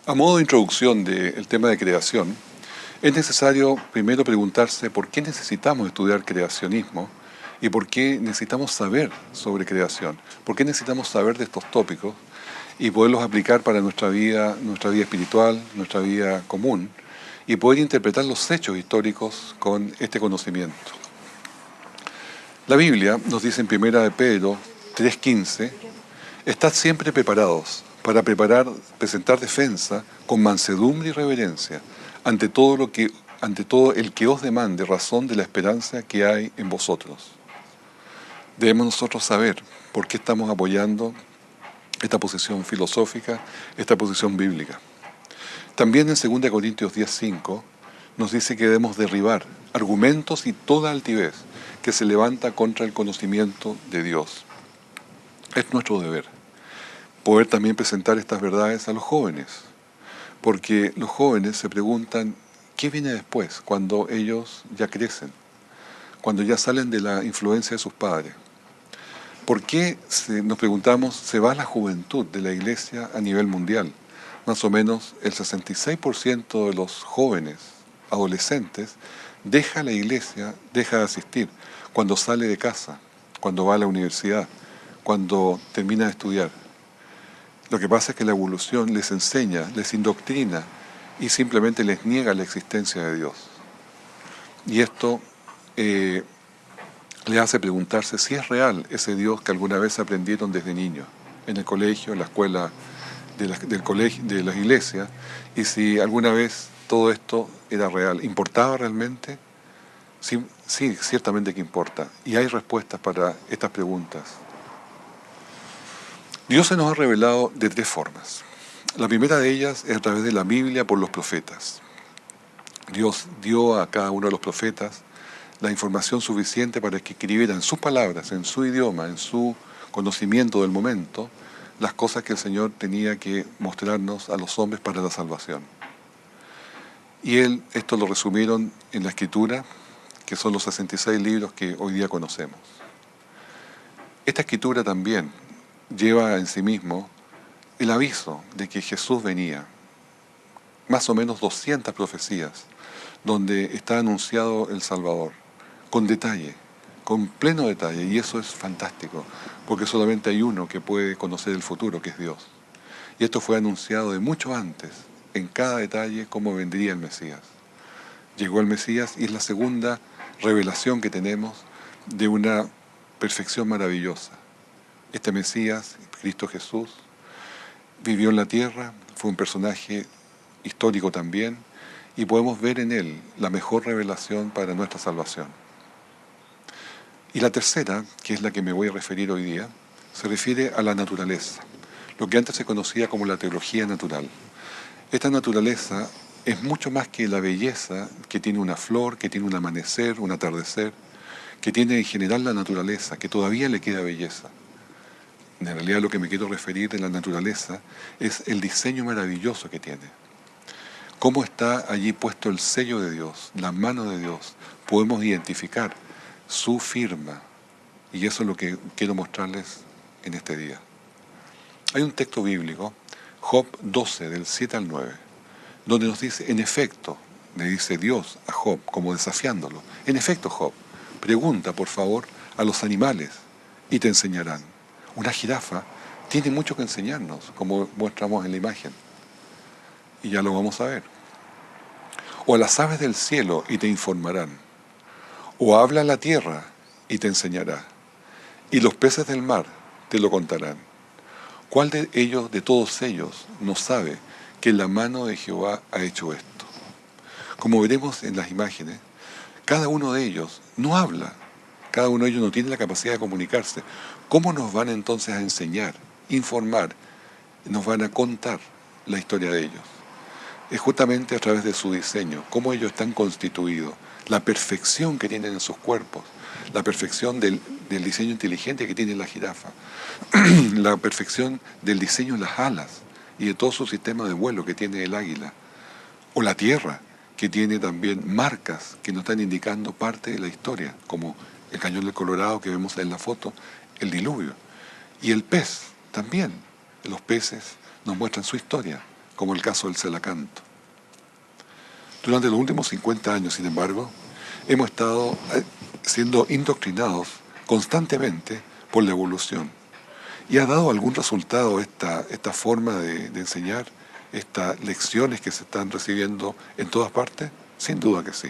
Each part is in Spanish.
A modo de introducción del tema de creación, es necesario primero preguntarse por qué necesitamos estudiar creacionismo y por qué necesitamos saber sobre creación, por qué necesitamos saber de estos tópicos y poderlos aplicar para nuestra vida espiritual, nuestra vida común y poder interpretar los hechos históricos con este conocimiento. La Biblia nos dice en 1 de Pedro 3:15: estad siempre preparados para presentar defensa con mansedumbre y reverencia ante todo el que os demande razón de la esperanza que hay en vosotros. Debemos nosotros saber por qué estamos apoyando esta posición filosófica, esta posición bíblica. También en 2 Corintios 10:5 nos dice que debemos derribar argumentos y toda altivez que se levanta contra el conocimiento de Dios. Es nuestro deber poder también presentar estas verdades a los jóvenes, porque los jóvenes se preguntan qué viene después, cuando ellos ya crecen, cuando ya salen de la influencia de sus padres. ¿Por qué, nos preguntamos, se va la juventud de la iglesia a nivel mundial? Más o menos el 66% de los jóvenes adolescentes deja la iglesia, deja de asistir cuando sale de casa, cuando va a la universidad, cuando termina de estudiar. Lo que pasa es que la evolución les enseña, les indoctrina y simplemente les niega la existencia de Dios. Y esto les hace preguntarse si es real ese Dios que alguna vez aprendieron desde niños, en el colegio, en la escuela del colegio, de las iglesias, y si alguna vez todo esto era real. ¿Importaba realmente? Sí, sí, ciertamente que importa. Y hay respuestas para estas preguntas. Dios se nos ha revelado de tres formas. La primera de ellas es a través de la Biblia por los profetas. Dios dio a cada uno de los profetas la información suficiente para que escribieran sus palabras, en su idioma, en su conocimiento del momento, las cosas que el Señor tenía que mostrarnos a los hombres para la salvación. Y esto lo resumieron en la Escritura, que son los 66 libros que hoy día conocemos. Esta Escritura también lleva en sí mismo el aviso de que Jesús venía, más o menos 200 profecías, donde está anunciado el Salvador, con detalle, con pleno detalle, y eso es fantástico, porque solamente hay uno que puede conocer el futuro, que es Dios. Y esto fue anunciado de mucho antes, en cada detalle, cómo vendría el Mesías. Llegó el Mesías y es la segunda revelación que tenemos de una perfección maravillosa. Este Mesías, Cristo Jesús, vivió en la tierra, fue un personaje histórico también, y podemos ver en él la mejor revelación para nuestra salvación. Y la tercera, que es la que me voy a referir hoy día, se refiere a la naturaleza, lo que antes se conocía como la teología natural. Esta naturaleza es mucho más que la belleza que tiene una flor, que tiene un amanecer, un atardecer, que tiene en general la naturaleza, que todavía le queda belleza. En realidad lo que me quiero referir de la naturaleza es el diseño maravilloso que tiene. Cómo está allí puesto el sello de Dios, la mano de Dios. Podemos identificar su firma. Y eso es lo que quiero mostrarles en este día. Hay un texto bíblico, Job 12, del 7 al 9, donde nos dice, en efecto, le dice Dios a Job, como desafiándolo, en efecto, Job, pregunta por favor a los animales y te enseñarán. Una jirafa tiene mucho que enseñarnos, como mostramos en la imagen. Y ya lo vamos a ver. O a las aves del cielo y te informarán. O habla la tierra y te enseñará. Y los peces del mar te lo contarán. ¿Cuál de ellos, de todos ellos, no sabe que la mano de Jehová ha hecho esto? Como veremos en las imágenes, cada uno de ellos no habla. Cada uno de ellos no tiene la capacidad de comunicarse. ¿Cómo nos van entonces a enseñar, informar, nos van a contar la historia de ellos? Es justamente a través de su diseño, cómo ellos están constituidos, la perfección que tienen en sus cuerpos, la perfección del diseño inteligente que tiene la jirafa, la perfección del diseño de las alas y de todo su sistema de vuelo que tiene el águila, o la tierra, que tiene también marcas que nos están indicando parte de la historia, como el cañón del Colorado que vemos en la foto, el diluvio. Y el pez también. Los peces nos muestran su historia, como el caso del Celacanto. Durante los últimos 50 años, sin embargo, hemos estado siendo indoctrinados constantemente por la evolución. ¿Y ha dado algún resultado esta forma de enseñar, estas lecciones que se están recibiendo en todas partes? Sin duda que sí.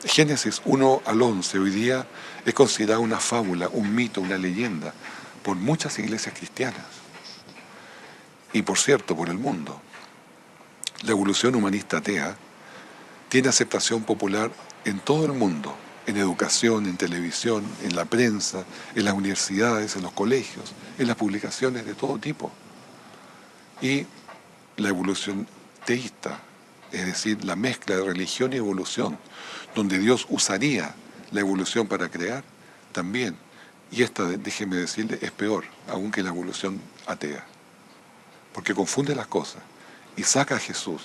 Génesis 1 al 11 hoy día es considerada una fábula, un mito, una leyenda por muchas iglesias cristianas y, por cierto, por el mundo. La evolución humanista atea tiene aceptación popular en todo el mundo, en educación, en televisión, en la prensa, en las universidades, en los colegios, en las publicaciones de todo tipo. Y la evolución teísta, es decir, la mezcla de religión y evolución, donde Dios usaría la evolución para crear, también, y esta, déjeme decirle, es peor, aún que la evolución atea, porque confunde las cosas y saca a Jesús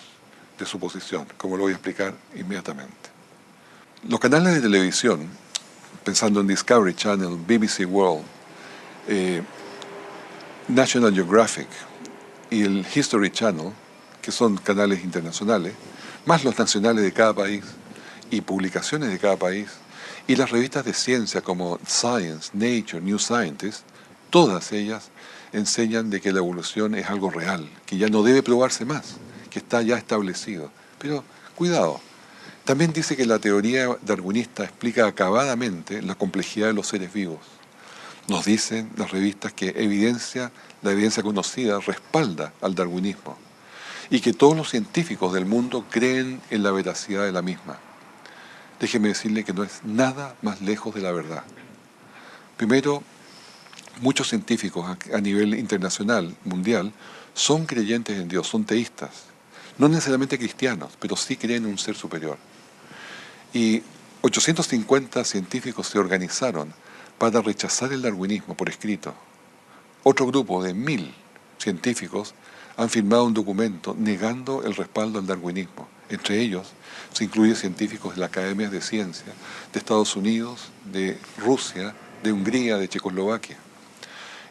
de su posición, como lo voy a explicar inmediatamente. Los canales de televisión, pensando en Discovery Channel, BBC World, National Geographic y el History Channel, que son canales internacionales, más los nacionales de cada país y publicaciones de cada país, y las revistas de ciencia como Science, Nature, New Scientist, todas ellas enseñan de que la evolución es algo real, que ya no debe probarse más, que está ya establecido. Pero cuidado, también dice que la teoría darwinista explica acabadamente la complejidad de los seres vivos. Nos dicen las revistas que la evidencia conocida respalda al darwinismo y que todos los científicos del mundo creen en la veracidad de la misma. Déjeme decirle que no es nada más lejos de la verdad. Primero, muchos científicos a nivel internacional, mundial, son creyentes en Dios, son teístas. No necesariamente cristianos, pero sí creen en un ser superior. Y 850 científicos se organizaron para rechazar el darwinismo por escrito. Otro grupo de 1000 científicos han firmado un documento negando el respaldo al darwinismo. Entre ellos se incluyen científicos de la Academia de Ciencias de Estados Unidos, de Rusia, de Hungría, de Checoslovaquia.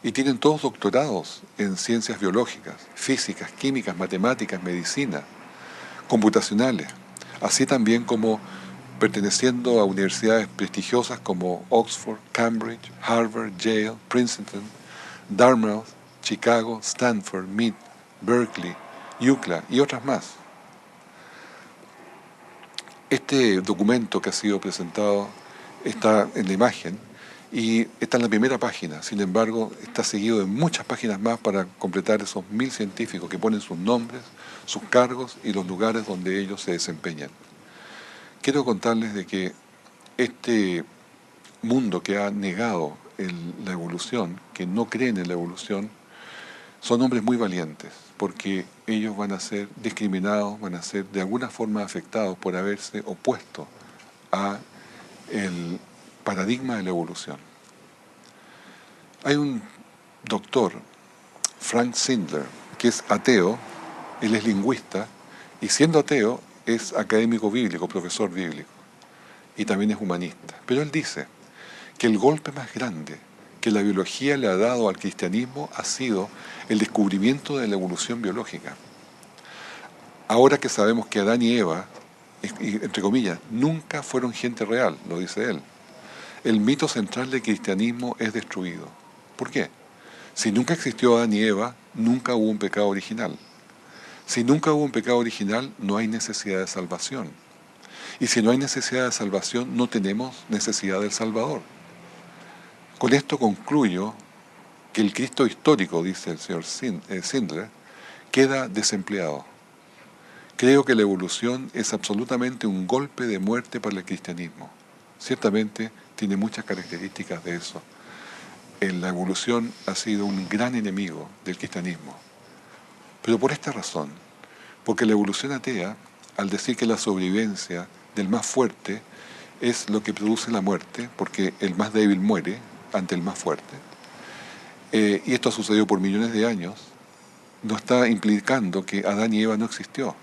Y tienen todos doctorados en ciencias biológicas, físicas, químicas, matemáticas, medicina, computacionales, así también como perteneciendo a universidades prestigiosas como Oxford, Cambridge, Harvard, Yale, Princeton, Dartmouth, Chicago, Stanford, Mead, Berkeley, UCLA y otras más. Este documento que ha sido presentado está en la imagen y está en la primera página. Sin embargo, está seguido de muchas páginas más para completar esos 1000 científicos que ponen sus nombres, sus cargos y los lugares donde ellos se desempeñan. Quiero contarles de que este mundo que ha negado la evolución, que no creen en la evolución, son hombres muy valientes, porque ellos van a ser discriminados, van a ser de alguna forma afectados por haberse opuesto a el paradigma de la evolución. Hay un doctor, Frank Sindler, que es ateo, él es lingüista, y siendo ateo es académico bíblico, profesor bíblico, y también es humanista. Pero él dice que el golpe más grande que la biología le ha dado al cristianismo ha sido el descubrimiento de la evolución biológica. Ahora que sabemos que Adán y Eva, entre comillas, nunca fueron gente real, lo dice él, el mito central del cristianismo es destruido. ¿Por qué? Si nunca existió Adán y Eva, nunca hubo un pecado original. Si nunca hubo un pecado original, no hay necesidad de salvación. Y si no hay necesidad de salvación, no tenemos necesidad del Salvador. Con esto concluyo que el Cristo histórico, dice el señor Sindler, queda desempleado. Creo que la evolución es absolutamente un golpe de muerte para el cristianismo. Ciertamente tiene muchas características de eso. La evolución ha sido un gran enemigo del cristianismo. Pero por esta razón, porque la evolución atea, al decir que la sobrevivencia del más fuerte es lo que produce la muerte, porque el más débil muere ante el más fuerte, y esto ha sucedido por millones de años, no está implicando que Adán y Eva no existió.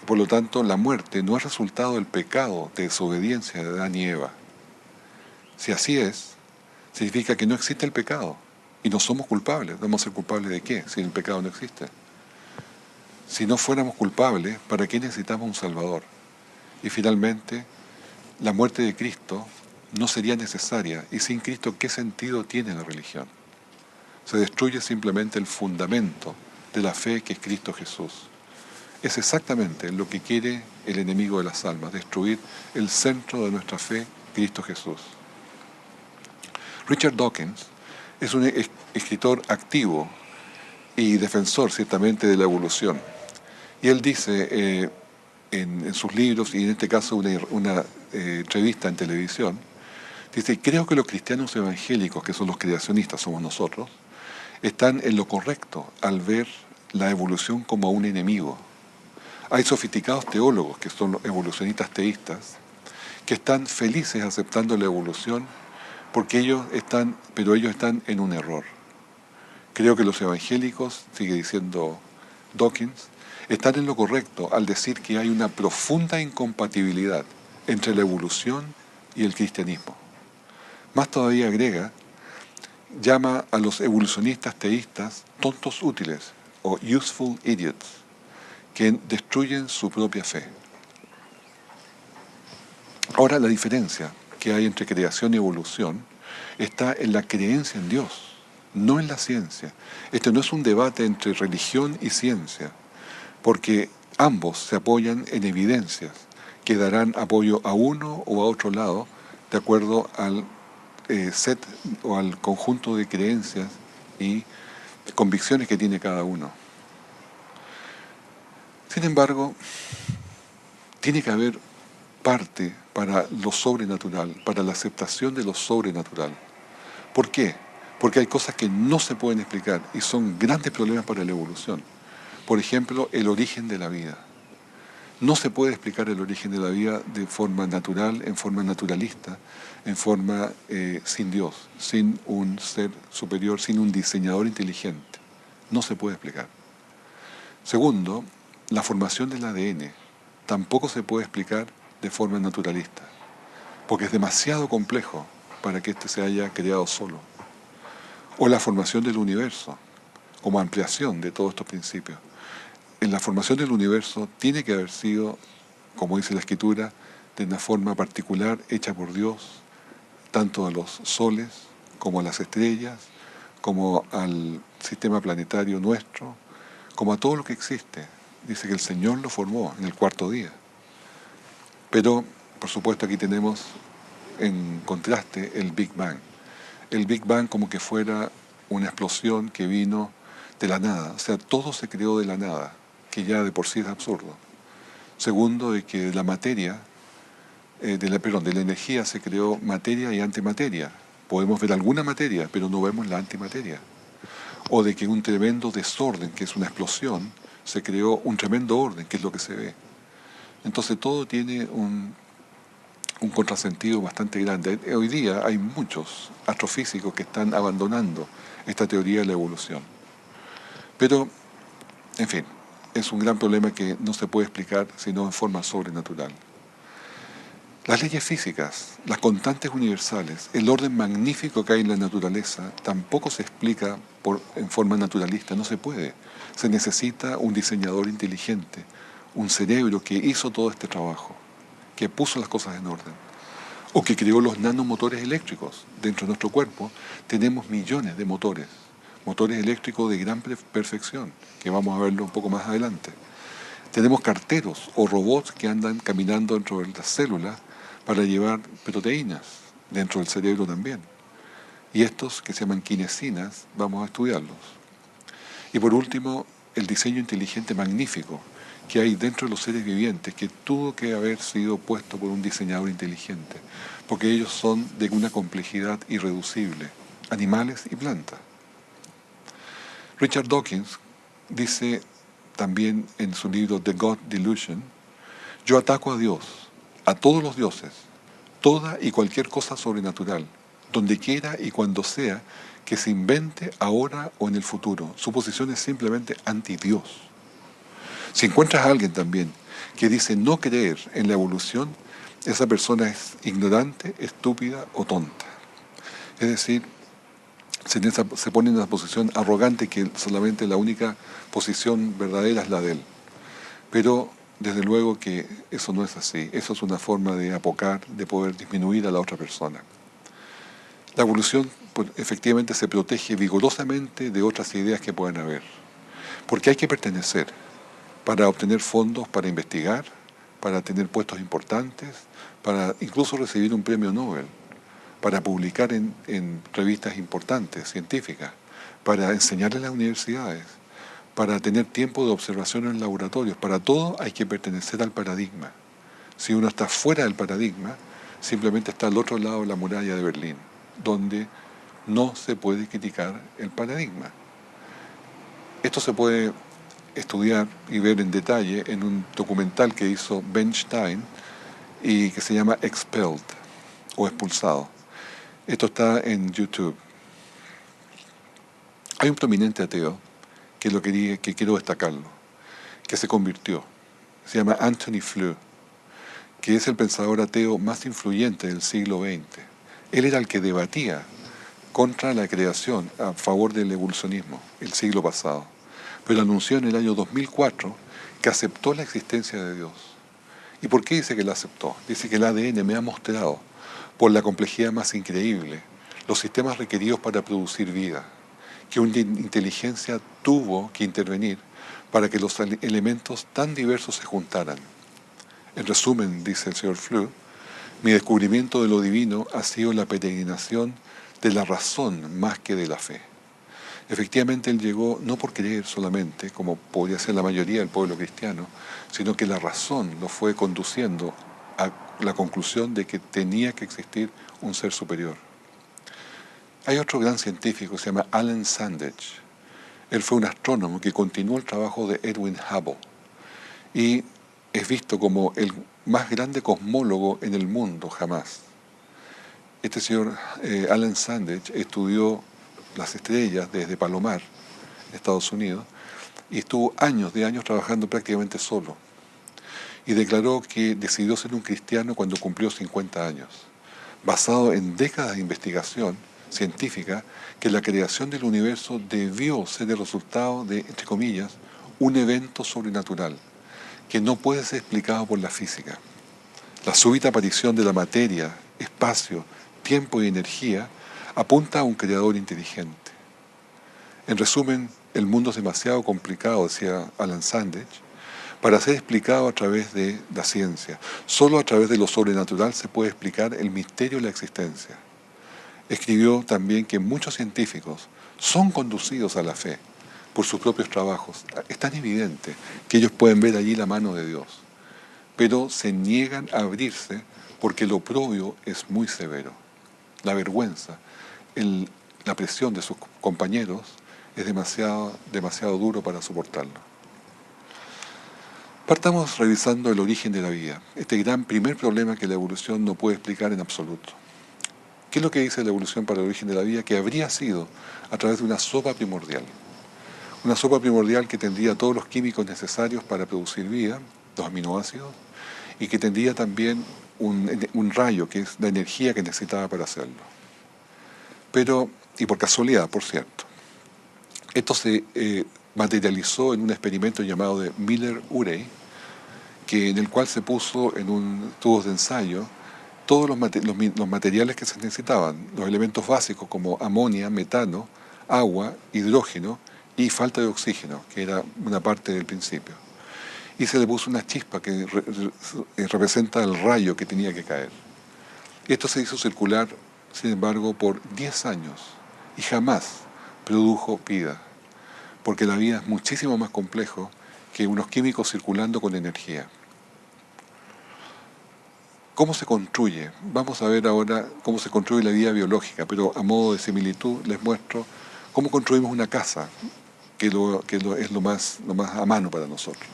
Por lo tanto, la muerte no es resultado del pecado de desobediencia de Adán y Eva. Si así es, significa que no existe el pecado y no somos culpables. ¿Vamos a ser culpables de qué si el pecado no existe? Si no fuéramos culpables, ¿para qué necesitamos un Salvador? Y finalmente, la muerte de Cristo no sería necesaria. Y sin Cristo, ¿qué sentido tiene la religión? Se destruye simplemente el fundamento de la fe que es Cristo Jesús. Es exactamente lo que quiere el enemigo de las almas, destruir el centro de nuestra fe, Cristo Jesús. Richard Dawkins es un escritor activo y defensor ciertamente de la evolución. Y él dice en sus libros, y en este caso una entrevista en televisión, dice: creo que los cristianos evangélicos, que son los creacionistas, somos nosotros, están en lo correcto al ver la evolución como un enemigo. Hay sofisticados teólogos, que son los evolucionistas teístas, que están felices aceptando la evolución pero ellos están en un error. Creo que los evangélicos, sigue diciendo Dawkins, están en lo correcto al decir que hay una profunda incompatibilidad entre la evolución y el cristianismo. Más todavía agrega, llama a los evolucionistas teístas tontos útiles o useful idiots, que destruyen su propia fe. Ahora, la diferencia que hay entre creación y evolución está en la creencia en Dios, no en la ciencia. Este no es un debate entre religión y ciencia, porque ambos se apoyan en evidencias que darán apoyo a uno o a otro lado de acuerdo al set o al conjunto de creencias y convicciones que tiene cada uno. Sin embargo, tiene que haber parte para lo sobrenatural, para la aceptación de lo sobrenatural. ¿Por qué? Porque hay cosas que no se pueden explicar y son grandes problemas para la evolución. Por ejemplo, el origen de la vida. No se puede explicar el origen de la vida de forma natural, en forma naturalista, en forma sin Dios, sin un ser superior, sin un diseñador inteligente. No se puede explicar. Segundo, la formación del ADN tampoco se puede explicar de forma naturalista, porque es demasiado complejo para que éste se haya creado solo. O la formación del universo, como ampliación de todos estos principios. En la formación del universo tiene que haber sido, como dice la Escritura, de una forma particular hecha por Dios, tanto a los soles como a las estrellas, como al sistema planetario nuestro, como a todo lo que existe. Dice que el Señor lo formó en el cuarto día. Pero, por supuesto, aquí tenemos en contraste el Big Bang. El Big Bang como que fuera una explosión que vino de la nada. O sea, todo se creó de la nada, que ya de por sí es absurdo. Segundo, de que la materia, de la energía se creó materia y antimateria. Podemos ver alguna materia, pero no vemos la antimateria. O de que un tremendo desorden, que es una explosión, se creó un tremendo orden, que es lo que se ve. Entonces todo tiene un contrasentido bastante grande. Hoy día hay muchos astrofísicos que están abandonando esta teoría de la evolución. Pero, en fin, es un gran problema que no se puede explicar sino en forma sobrenatural. Las leyes físicas, las constantes universales, el orden magnífico que hay en la naturaleza, tampoco se explica en forma naturalista, no se puede. Se necesita un diseñador inteligente, un cerebro que hizo todo este trabajo, que puso las cosas en orden, o que creó los nanomotores eléctricos. Dentro de nuestro cuerpo tenemos millones de motores eléctricos de gran perfección, que vamos a verlo un poco más adelante. Tenemos carteros o robots que andan caminando dentro de las células para llevar proteínas dentro del cerebro también. Y estos, que se llaman kinesinas, vamos a estudiarlos. Y por último, el diseño inteligente magnífico que hay dentro de los seres vivientes, que tuvo que haber sido puesto por un diseñador inteligente, porque ellos son de una complejidad irreducible, animales y plantas. Richard Dawkins dice también en su libro The God Delusion: yo ataco a Dios, a todos los dioses, toda y cualquier cosa sobrenatural, donde quiera y cuando sea que se invente ahora o en el futuro. Su posición es simplemente anti-Dios. Si encuentras a alguien también que dice no creer en la evolución, esa persona es ignorante, estúpida o tonta. Es decir, se pone en una posición arrogante que solamente la única posición verdadera es la de él. Pero desde luego que eso no es así. Eso es una forma de apocar, de poder disminuir a la otra persona. La evolución pues, efectivamente se protege vigorosamente de otras ideas que puedan haber. Porque hay que pertenecer para obtener fondos para investigar, para tener puestos importantes, para incluso recibir un premio Nobel, para publicar en revistas importantes, científicas, para enseñar en las universidades, para tener tiempo de observación en laboratorios. Para todo hay que pertenecer al paradigma. Si uno está fuera del paradigma, simplemente está al otro lado de la muralla de Berlín, donde no se puede criticar el paradigma. Esto se puede estudiar y ver en detalle en un documental que hizo Ben Stein y que se llama Expelled o Expulsado. Esto está en YouTube. Hay un prominente ateo que quiero destacarlo, que se convirtió. Se llama Anthony Flew, que es el pensador ateo más influyente del siglo XX. Él era el que debatía contra la creación a favor del evolucionismo el siglo pasado, pero anunció en el año 2004 que aceptó la existencia de Dios. ¿Y por qué dice que la aceptó? Dice que el ADN me ha mostrado, por la complejidad más increíble, los sistemas requeridos para producir vida, que una inteligencia tuvo que intervenir para que los elementos tan diversos se juntaran. En resumen, dice el señor Flew, mi descubrimiento de lo divino ha sido la peregrinación de la razón más que de la fe. Efectivamente, él llegó no por creer solamente, como podría ser la mayoría del pueblo cristiano, sino que la razón lo fue conduciendo a la conclusión de que tenía que existir un ser superior. Hay otro gran científico, se llama Alan Sandage. Él fue un astrónomo que continuó el trabajo de Edwin Hubble y es visto como el más grande cosmólogo en el mundo jamás. Este señor Alan Sandage estudió las estrellas desde Palomar, Estados Unidos, y estuvo años trabajando prácticamente solo. Y declaró que decidió ser un cristiano cuando cumplió 50 años, basado en décadas de investigación científica que la creación del universo debió ser el resultado de, entre comillas, un evento sobrenatural que no puede ser explicado por la física. La súbita aparición de la materia, espacio, tiempo y energía apunta a un creador inteligente. En resumen, el mundo es demasiado complicado, decía Alan Sandage, para ser explicado a través de la ciencia. Solo a través de lo sobrenatural se puede explicar el misterio de la existencia. Escribió también que muchos científicos son conducidos a la fe por sus propios trabajos. Es tan evidente que ellos pueden ver allí la mano de Dios, pero se niegan a abrirse porque lo propio es muy severo. La vergüenza, la presión de sus compañeros es demasiado duro para soportarlo. Partamos revisando el origen de la vida, este gran primer problema que la evolución no puede explicar en absoluto. ¿Qué es lo que dice la evolución para el origen de la vida? Que habría sido a través de una sopa primordial. Una sopa primordial que tendría todos los químicos necesarios para producir vida, los aminoácidos, y que tendría también un rayo, que es la energía que necesitaba para hacerlo. Pero, y por casualidad, por cierto, esto se materializó en un experimento llamado de Miller-Urey, en el cual se puso en un tubo de ensayo todos los materiales que se necesitaban, los elementos básicos como amonia, metano, agua, hidrógeno y falta de oxígeno, que era una parte del principio. Y se le puso una chispa que representa el rayo que tenía que caer. Esto se hizo circular, sin embargo, por 10 años y jamás produjo vida, porque la vida es muchísimo más complejo que unos químicos circulando con energía. ¿Cómo se construye? Vamos a ver ahora cómo se construye la vida biológica, pero a modo de similitud les muestro cómo construimos una casa, que es lo más a mano para nosotros.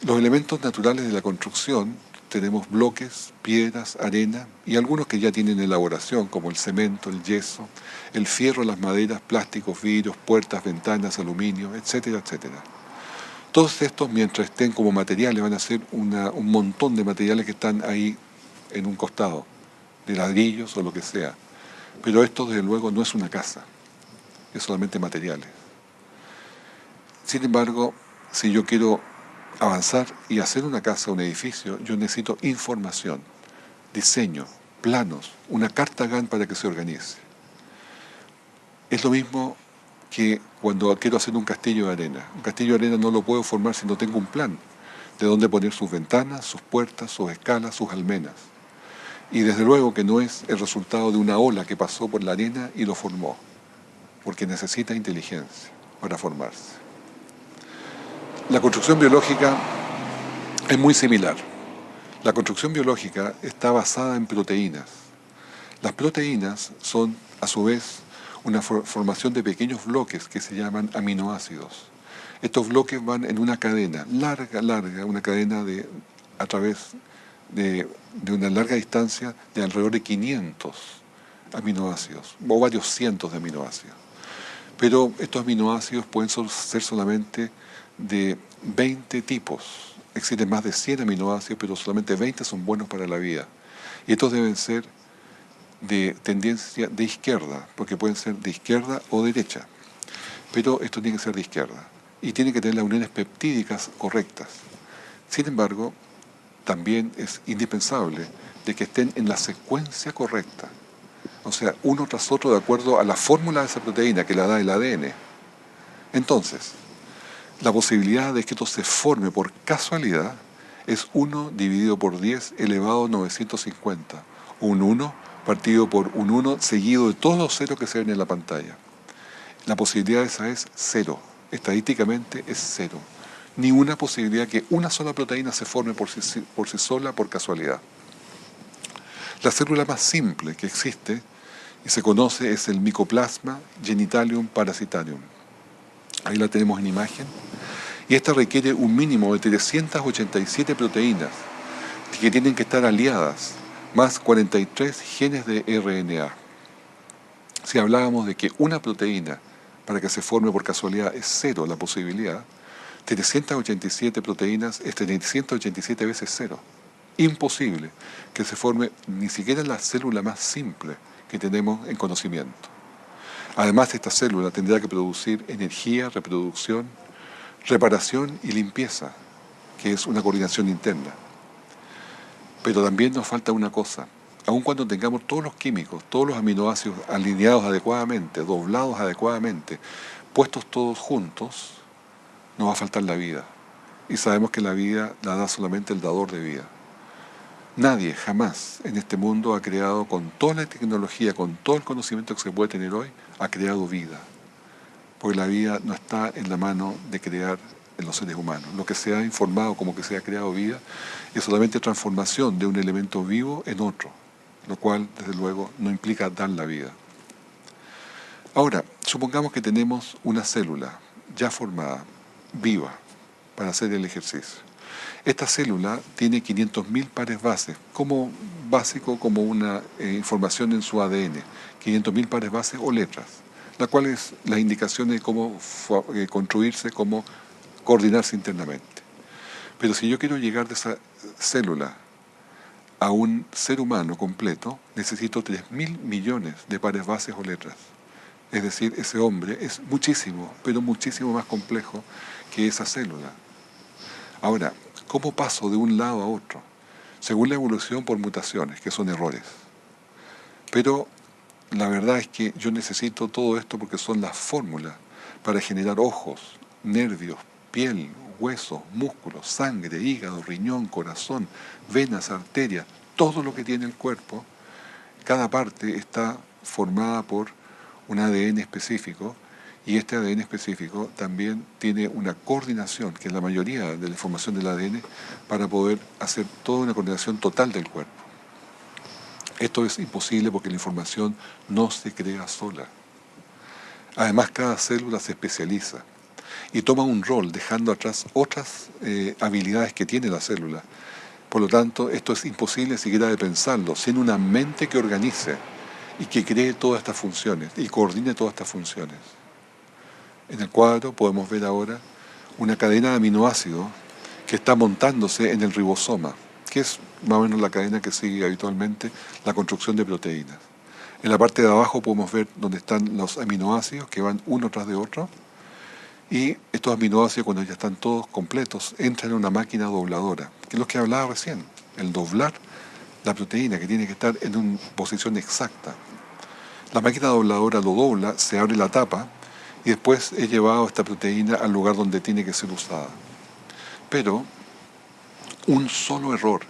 Los elementos naturales de la construcción tenemos bloques, piedras, arena y algunos que ya tienen elaboración, como el cemento, el yeso, el fierro, las maderas, plásticos, vidrios, puertas, ventanas, aluminio, etcétera, etcétera. Todos estos, mientras estén como materiales, van a ser un montón de materiales que están ahí en un costado, de ladrillos o lo que sea. Pero esto, desde luego, no es una casa, es solamente materiales. Sin embargo, si yo quiero avanzar y hacer una casa, un edificio, yo necesito información, diseño, planos, una carta Gantt para que se organice. Es lo mismo que cuando quiero hacer un castillo de arena. Un castillo de arena no lo puedo formar si no tengo un plan de dónde poner sus ventanas, sus puertas, sus escalas, sus almenas. Y desde luego que no es el resultado de una ola que pasó por la arena y lo formó, porque necesita inteligencia para formarse. La construcción biológica es muy similar. La construcción biológica está basada en proteínas. Las proteínas son, a su vez, una formación de pequeños bloques que se llaman aminoácidos. Estos bloques van en una cadena larga, una cadena a través de una larga distancia de alrededor de 500 aminoácidos, o varios cientos de aminoácidos. Pero estos aminoácidos pueden ser solamente de 20 tipos. Existen más de 100 aminoácidos, pero solamente 20 son buenos para la vida. Y estos deben ser de tendencia de izquierda, porque pueden ser de izquierda o derecha. Pero esto tiene que ser de izquierda. Y tiene que tener las uniones peptídicas correctas. Sin embargo, también es indispensable de que estén en la secuencia correcta. O sea, uno tras otro de acuerdo a la fórmula de esa proteína que la da el ADN. Entonces, la posibilidad de que esto se forme por casualidad es 1 dividido por 10 elevado a 950. Un 1 partido por un 1 seguido de todos los ceros que se ven en la pantalla. La posibilidad esa es 0. Estadísticamente es 0. Ni una posibilidad que una sola proteína se forme por sí sola por casualidad. La célula más simple que existe y se conoce es el Mycoplasma genitalium parasitarium. Ahí la tenemos en imagen. Y esta requiere un mínimo de 387 proteínas que tienen que estar aliadas, más 43 genes de RNA. Si hablábamos de que una proteína para que se forme por casualidad es 0 la posibilidad, 387 proteínas es 387 veces 0. Imposible que se forme ni siquiera la célula más simple que tenemos en conocimiento. Además, esta célula tendrá que producir energía, reproducción, reparación y limpieza, que es una coordinación interna. Pero también nos falta una cosa. Aun cuando tengamos todos los químicos, todos los aminoácidos alineados adecuadamente, doblados adecuadamente, puestos todos juntos, nos va a faltar la vida. Y sabemos que la vida la da solamente el dador de vida. Nadie jamás en este mundo ha creado, con toda la tecnología, con todo el conocimiento que se puede tener hoy, ha creado vida. Porque la vida no está en la mano de crear en los seres humanos. Lo que se ha informado como que se ha creado vida es solamente transformación de un elemento vivo en otro, lo cual, desde luego, no implica dar la vida. Ahora, supongamos que tenemos una célula ya formada, viva, para hacer el ejercicio. Esta célula tiene 500.000 pares bases, como básico, como una información en su ADN, 500.000 pares bases o letras, las cuales las indicaciones de cómo construirse, cómo coordinarse internamente. Pero si yo quiero llegar de esa célula a un ser humano completo, necesito 3.000 millones de pares bases o letras. Es decir, ese hombre es muchísimo, pero muchísimo más complejo que esa célula. Ahora, ¿cómo paso de un lado a otro? Según la evolución por mutaciones, que son errores. Pero la verdad es que yo necesito todo esto porque son las fórmulas para generar ojos, nervios, piel, huesos, músculos, sangre, hígado, riñón, corazón, venas, arterias, todo lo que tiene el cuerpo. Cada parte está formada por un ADN específico y este ADN específico también tiene una coordinación, que es la mayoría de la información del ADN, para poder hacer toda una coordinación total del cuerpo. Esto es imposible porque la información no se crea sola. Además, cada célula se especializa y toma un rol, dejando atrás otras habilidades que tiene la célula. Por lo tanto, esto es imposible siquiera de pensarlo, sin una mente que organice y que cree todas estas funciones y coordine todas estas funciones. En el cuadro podemos ver ahora una cadena de aminoácidos que está montándose en el ribosoma, que es más o menos la cadena que sigue habitualmente la construcción de proteínas. En la parte de abajo podemos ver dónde están los aminoácidos que van uno tras de otro, Y estos aminoácidos, cuando ya están todos completos, entran en una máquina dobladora, que es lo que hablaba recién, el doblar la proteína, que tiene que estar en una posición exacta. La máquina dobladora lo dobla, se abre la tapa y después he llevado esta proteína al lugar donde tiene que ser usada. Pero un solo error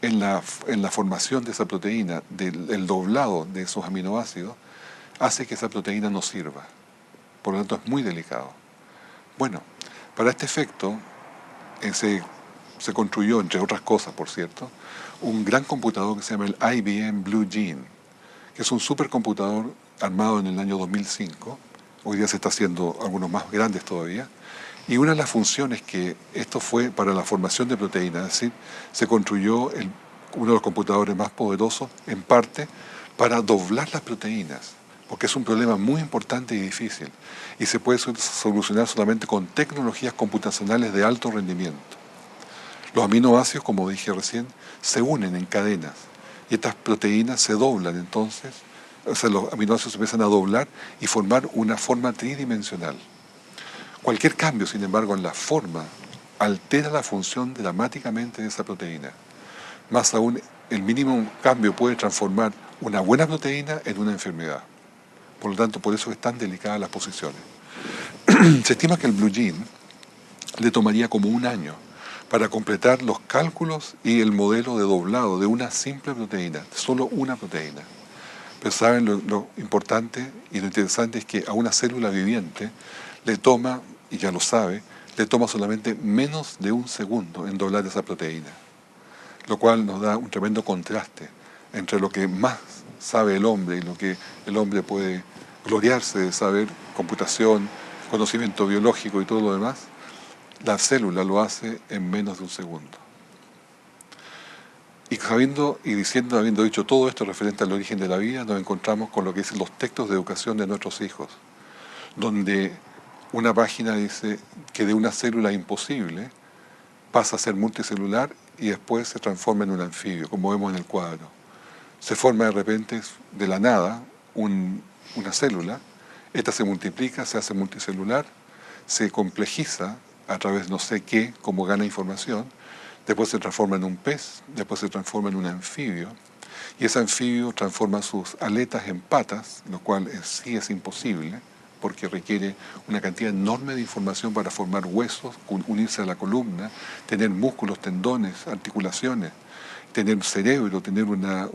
en la formación de esa proteína, del doblado de esos aminoácidos, hace que esa proteína no sirva. Por lo tanto, es muy delicado. Bueno, para este efecto se construyó, entre otras cosas, por cierto, un gran computador que se llama el IBM Blue Gene, que es un supercomputador armado en el año 2005. Hoy día se está haciendo algunos más grandes todavía. Y una de las funciones que esto fue para la formación de proteínas, es decir, se construyó uno de los computadores más poderosos, en parte, para doblar las proteínas, porque es un problema muy importante y difícil, y se puede solucionar solamente con tecnologías computacionales de alto rendimiento. Los aminoácidos, como dije recién, se unen en cadenas, y estas proteínas se doblan entonces, o sea, los aminoácidos se empiezan a doblar y formar una forma tridimensional. Cualquier cambio, sin embargo, en la forma altera la función dramáticamente de esa proteína. Más aún, el mínimo cambio puede transformar una buena proteína en una enfermedad. Por lo tanto, por eso es tan delicada las posiciones. Se estima que el Blue Gene le tomaría como un año para completar los cálculos y el modelo de doblado de una simple proteína, solo una proteína. Pero saben lo importante y lo interesante es que a una célula viviente le toma, y ya lo sabe, le toma solamente menos de un segundo en doblar esa proteína, lo cual nos da un tremendo contraste entre lo que más sabe el hombre y lo que el hombre puede gloriarse de saber, computación, conocimiento biológico y todo lo demás. La célula lo hace en menos de un segundo. Y habiendo dicho todo esto referente al origen de la vida, nos encontramos con lo que dicen los textos de educación de nuestros hijos, donde una página dice que de una célula imposible pasa a ser multicelular y después se transforma en un anfibio, como vemos en el cuadro. Se forma de repente de la nada una célula, esta se multiplica, se hace multicelular, se complejiza a través no sé qué, como gana información, después se transforma en un pez, después se transforma en un anfibio, y ese anfibio transforma sus aletas en patas, lo cual sí es imposible, porque requiere una cantidad enorme de información para formar huesos, unirse a la columna, tener músculos, tendones, articulaciones, tener cerebro, tener una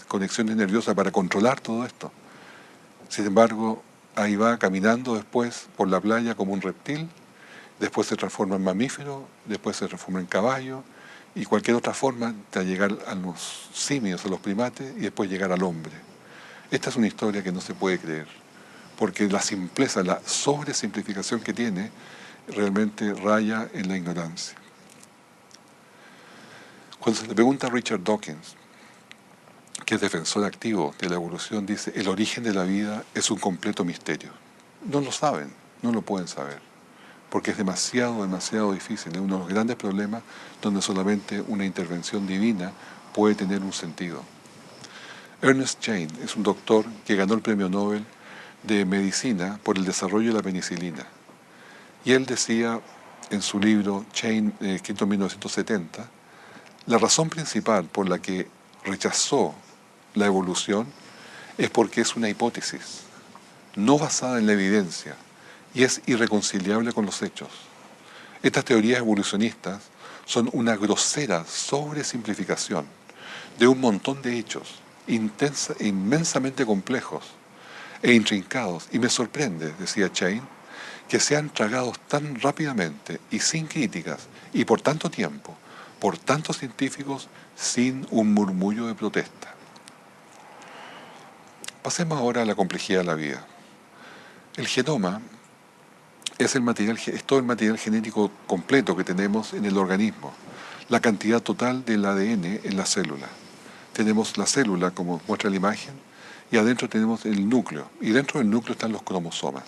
conexión nerviosa para controlar todo esto. Sin embargo, ahí va caminando después por la playa como un reptil, después se transforma en mamífero, después se transforma en caballo, y cualquier otra forma de llegar a los simios, a los primates, y después llegar al hombre. Esta es una historia que no se puede creer, porque la simpleza, la sobresimplificación que tiene, realmente raya en la ignorancia. Cuando se le pregunta a Richard Dawkins, que es defensor activo de la evolución, dice, el origen de la vida es un completo misterio. No lo saben, no lo pueden saber, porque es demasiado, demasiado difícil. Es uno de los grandes problemas donde solamente una intervención divina puede tener un sentido. Ernest Chain es un doctor que ganó el premio Nobel de Medicina por el desarrollo de la penicilina. Y él decía en su libro Chain, escrito en 1970, la razón principal por la que rechazó la evolución es porque es una hipótesis, no basada en la evidencia, y es irreconciliable con los hechos. Estas teorías evolucionistas son una grosera sobresimplificación de un montón de hechos inmensamente complejos e intrincados, y me sorprende, decía Chain, que sean tragados tan rápidamente y sin críticas y por tanto tiempo, por tantos científicos, sin un murmullo de protesta. Pasemos ahora a la complejidad de la vida. El genoma es todo el material genético completo que tenemos en el organismo, la cantidad total del ADN en la célula. Tenemos la célula, como muestra la imagen, y adentro tenemos el núcleo, y dentro del núcleo están los cromosomas.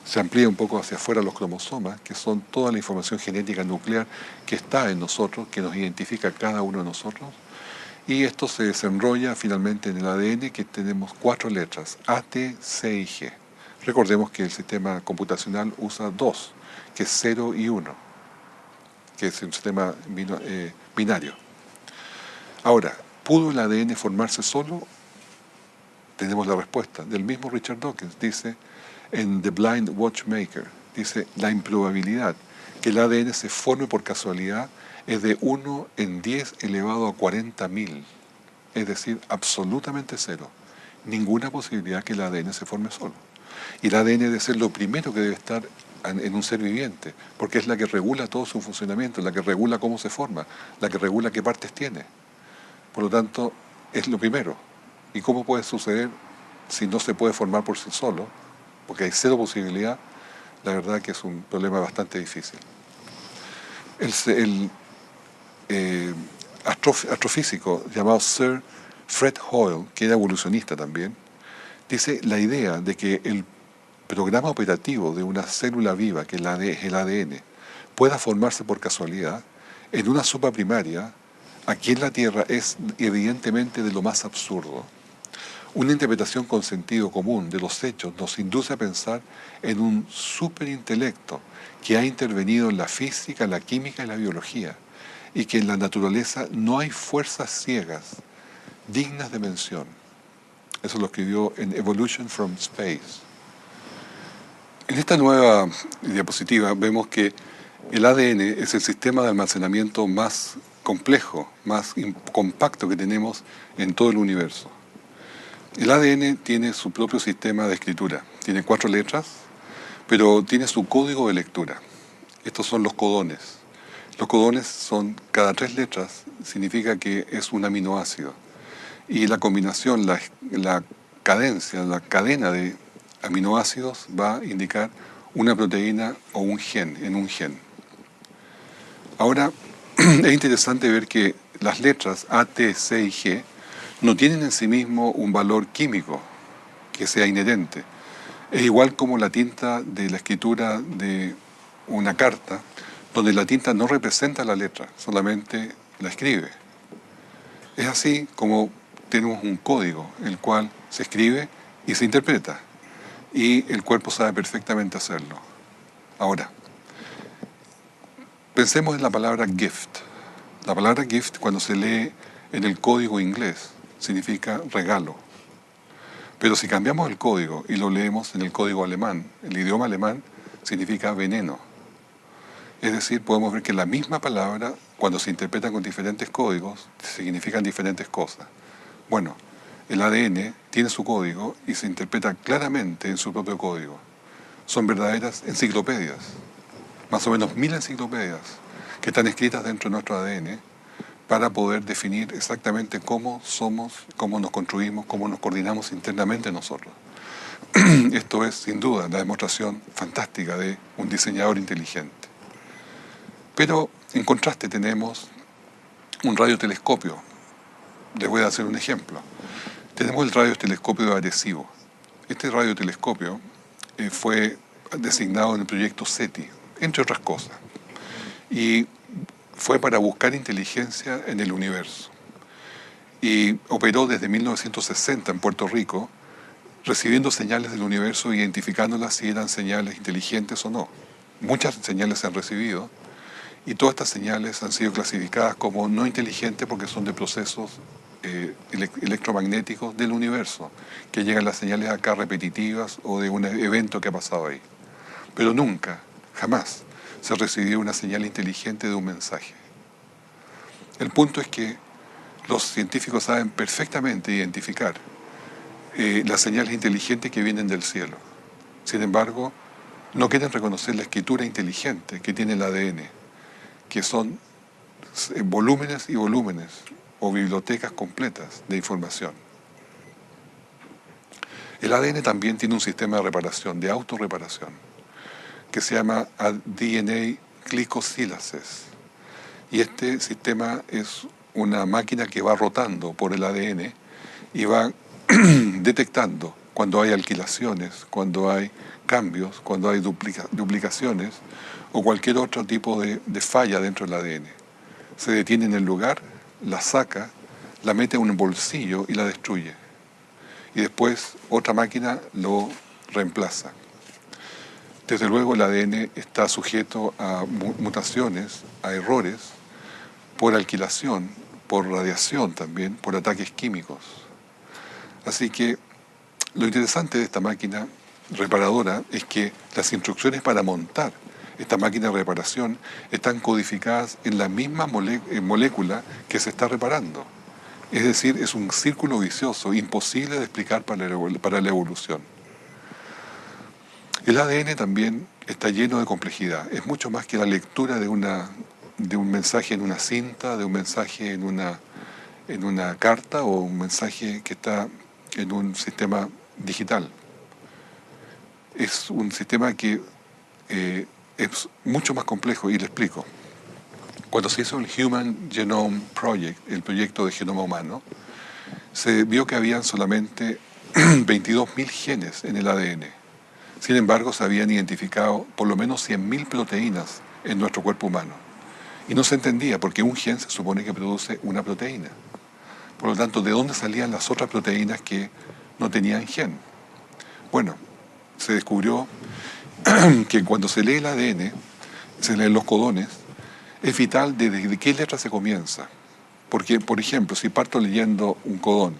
Se amplía un poco hacia afuera los cromosomas, que son toda la información genética nuclear que está en nosotros, que nos identifica a cada uno de nosotros, y esto se desenrolla finalmente en el ADN, que tenemos 4 letras, A, T, C y G. Recordemos que el sistema computacional usa dos, que es 0 y 1, que es un sistema binario. Ahora, ¿pudo el ADN formarse solo? Tenemos la respuesta del mismo Richard Dawkins. Dice en The Blind Watchmaker, dice, la improbabilidad que el ADN se forme por casualidad es de 1 en 10 elevado a 40.000, es decir, absolutamente cero. Ninguna posibilidad que el ADN se forme solo. Y el ADN debe ser lo primero que debe estar en un ser viviente, porque es la que regula todo su funcionamiento, la que regula cómo se forma, la que regula qué partes tiene. Por lo tanto, es lo primero. ¿Y cómo puede suceder si no se puede formar por sí solo? Porque hay cero posibilidad. La verdad que es un problema bastante difícil. El astrofísico llamado Sir Fred Hoyle, que era evolucionista también, dice la idea de que el programa operativo de una célula viva, que es el ADN, pueda formarse por casualidad en una sopa primaria, aquí en la Tierra es evidentemente de lo más absurdo. Una interpretación con sentido común de los hechos nos induce a pensar en un superintelecto que ha intervenido en la física, la química y la biología, y que en la naturaleza no hay fuerzas ciegas dignas de mención. Eso lo escribió en Evolution from Space. En esta nueva diapositiva vemos que el ADN es el sistema de almacenamiento más complejo, más compacto que tenemos en todo el universo. El ADN tiene su propio sistema de escritura, tiene 4 letras, pero tiene su código de lectura. Estos son los codones. Los codones son, cada 3 letras significa que es un aminoácido. Y la combinación, la cadencia, la cadena de aminoácidos va a indicar una proteína o un gen, en un gen. Ahora, es interesante ver que las letras A, T, C y G no tienen en sí mismo un valor químico que sea inherente. Es igual como la tinta de la escritura de una carta, donde la tinta no representa la letra, solamente la escribe. Es así como tenemos un código, el cual se escribe y se interpreta, y el cuerpo sabe perfectamente hacerlo. Ahora, pensemos en la palabra gift. La palabra gift, cuando se lee en el código inglés, significa regalo. Pero si cambiamos el código y lo leemos en el código alemán, el idioma alemán significa veneno. Es decir, podemos ver que la misma palabra, cuando se interpreta con diferentes códigos, significan diferentes cosas. Bueno, el ADN tiene su código y se interpreta claramente en su propio código. Son verdaderas enciclopedias, más o menos 1000 enciclopedias que están escritas dentro de nuestro ADN para poder definir exactamente cómo somos, cómo nos construimos, cómo nos coordinamos internamente nosotros. Esto es, sin duda, la demostración fantástica de un diseñador inteligente. Pero, en contraste, tenemos un radiotelescopio. Les voy a hacer un ejemplo. Tenemos el radiotelescopio de Arecibo. Este radiotelescopio fue designado en el proyecto SETI, entre otras cosas. Y fue para buscar inteligencia en el universo. Y operó desde 1960 en Puerto Rico, recibiendo señales del universo, identificándolas si eran señales inteligentes o no. Muchas señales se han recibido, y todas estas señales han sido clasificadas como no inteligentes porque son de procesos electromagnéticos del universo, que llegan las señales acá repetitivas o de un evento que ha pasado ahí. Pero nunca, jamás, se recibió una señal inteligente de un mensaje. El punto es que los científicos saben perfectamente identificar las señales inteligentes que vienen del cielo. Sin embargo, no quieren reconocer la escritura inteligente que tiene el ADN, que son volúmenes y volúmenes o bibliotecas completas de información. El ADN también tiene un sistema de reparación, de autorreparación, que se llama DNA glycosylases. Y este sistema es una máquina que va rotando por el ADN y va detectando cuando hay alquilaciones, cuando hay cambios, cuando hay duplicaciones o cualquier otro tipo de falla dentro del ADN. Se detiene en el lugar, la saca, la mete en un bolsillo y la destruye. Y después otra máquina lo reemplaza. Desde luego el ADN está sujeto a mutaciones, a errores, por alquilación, por radiación también, por ataques químicos. Así que lo interesante de esta máquina reparadora es que las instrucciones para montar esta máquina de reparación están codificadas en la misma molécula que se está reparando. Es decir, es un círculo vicioso, imposible de explicar para la evolución. El ADN también está lleno de complejidad. Es mucho más que la lectura de un mensaje en una cinta, de un mensaje en una carta o un mensaje que está en un sistema digital. Es un sistema que es mucho más complejo, y le explico. Cuando se hizo el Human Genome Project, el proyecto de genoma humano, se vio que habían solamente 22.000 genes en el ADN. Sin embargo, se habían identificado por lo menos 100.000 proteínas en nuestro cuerpo humano. Y no se entendía, porque un gen se supone que produce una proteína. Por lo tanto, ¿de dónde salían las otras proteínas que no tenían gen? Bueno, se descubrió que cuando se lee el ADN, se leen los codones, es vital desde qué letra se comienza. Porque, por ejemplo, si parto leyendo un codón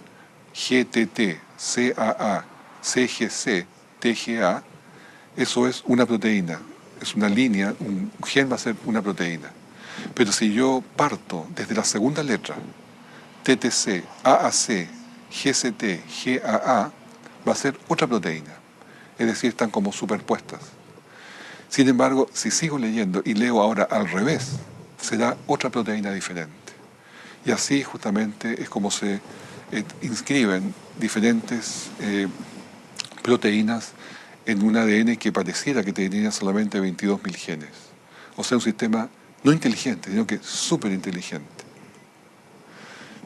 GTT, CAA, CGC, TGA, eso es una proteína, es una línea, un gen va a ser una proteína. Pero si yo parto desde la segunda letra, TTC, AAC, GCT, GAA, va a ser otra proteína. Es decir, están como superpuestas. Sin embargo, si sigo leyendo y leo ahora al revés, será otra proteína diferente. Y así justamente es como se inscriben diferentes proteínas en un ADN que pareciera que tenía solamente 22.000 genes. O sea, un sistema no inteligente, sino que súper inteligente.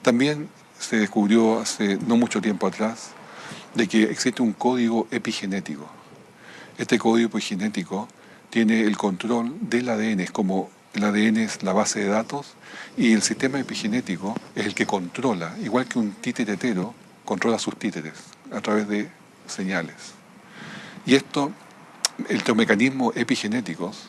También se descubrió hace no mucho tiempo atrás de que existe un código epigenético. Este código epigenético tiene el control del ADN, es como el ADN es la base de datos y el sistema epigenético es el que controla, igual que un titiritero, controla sus títeres a través de señales. Y estos mecanismos epigenéticos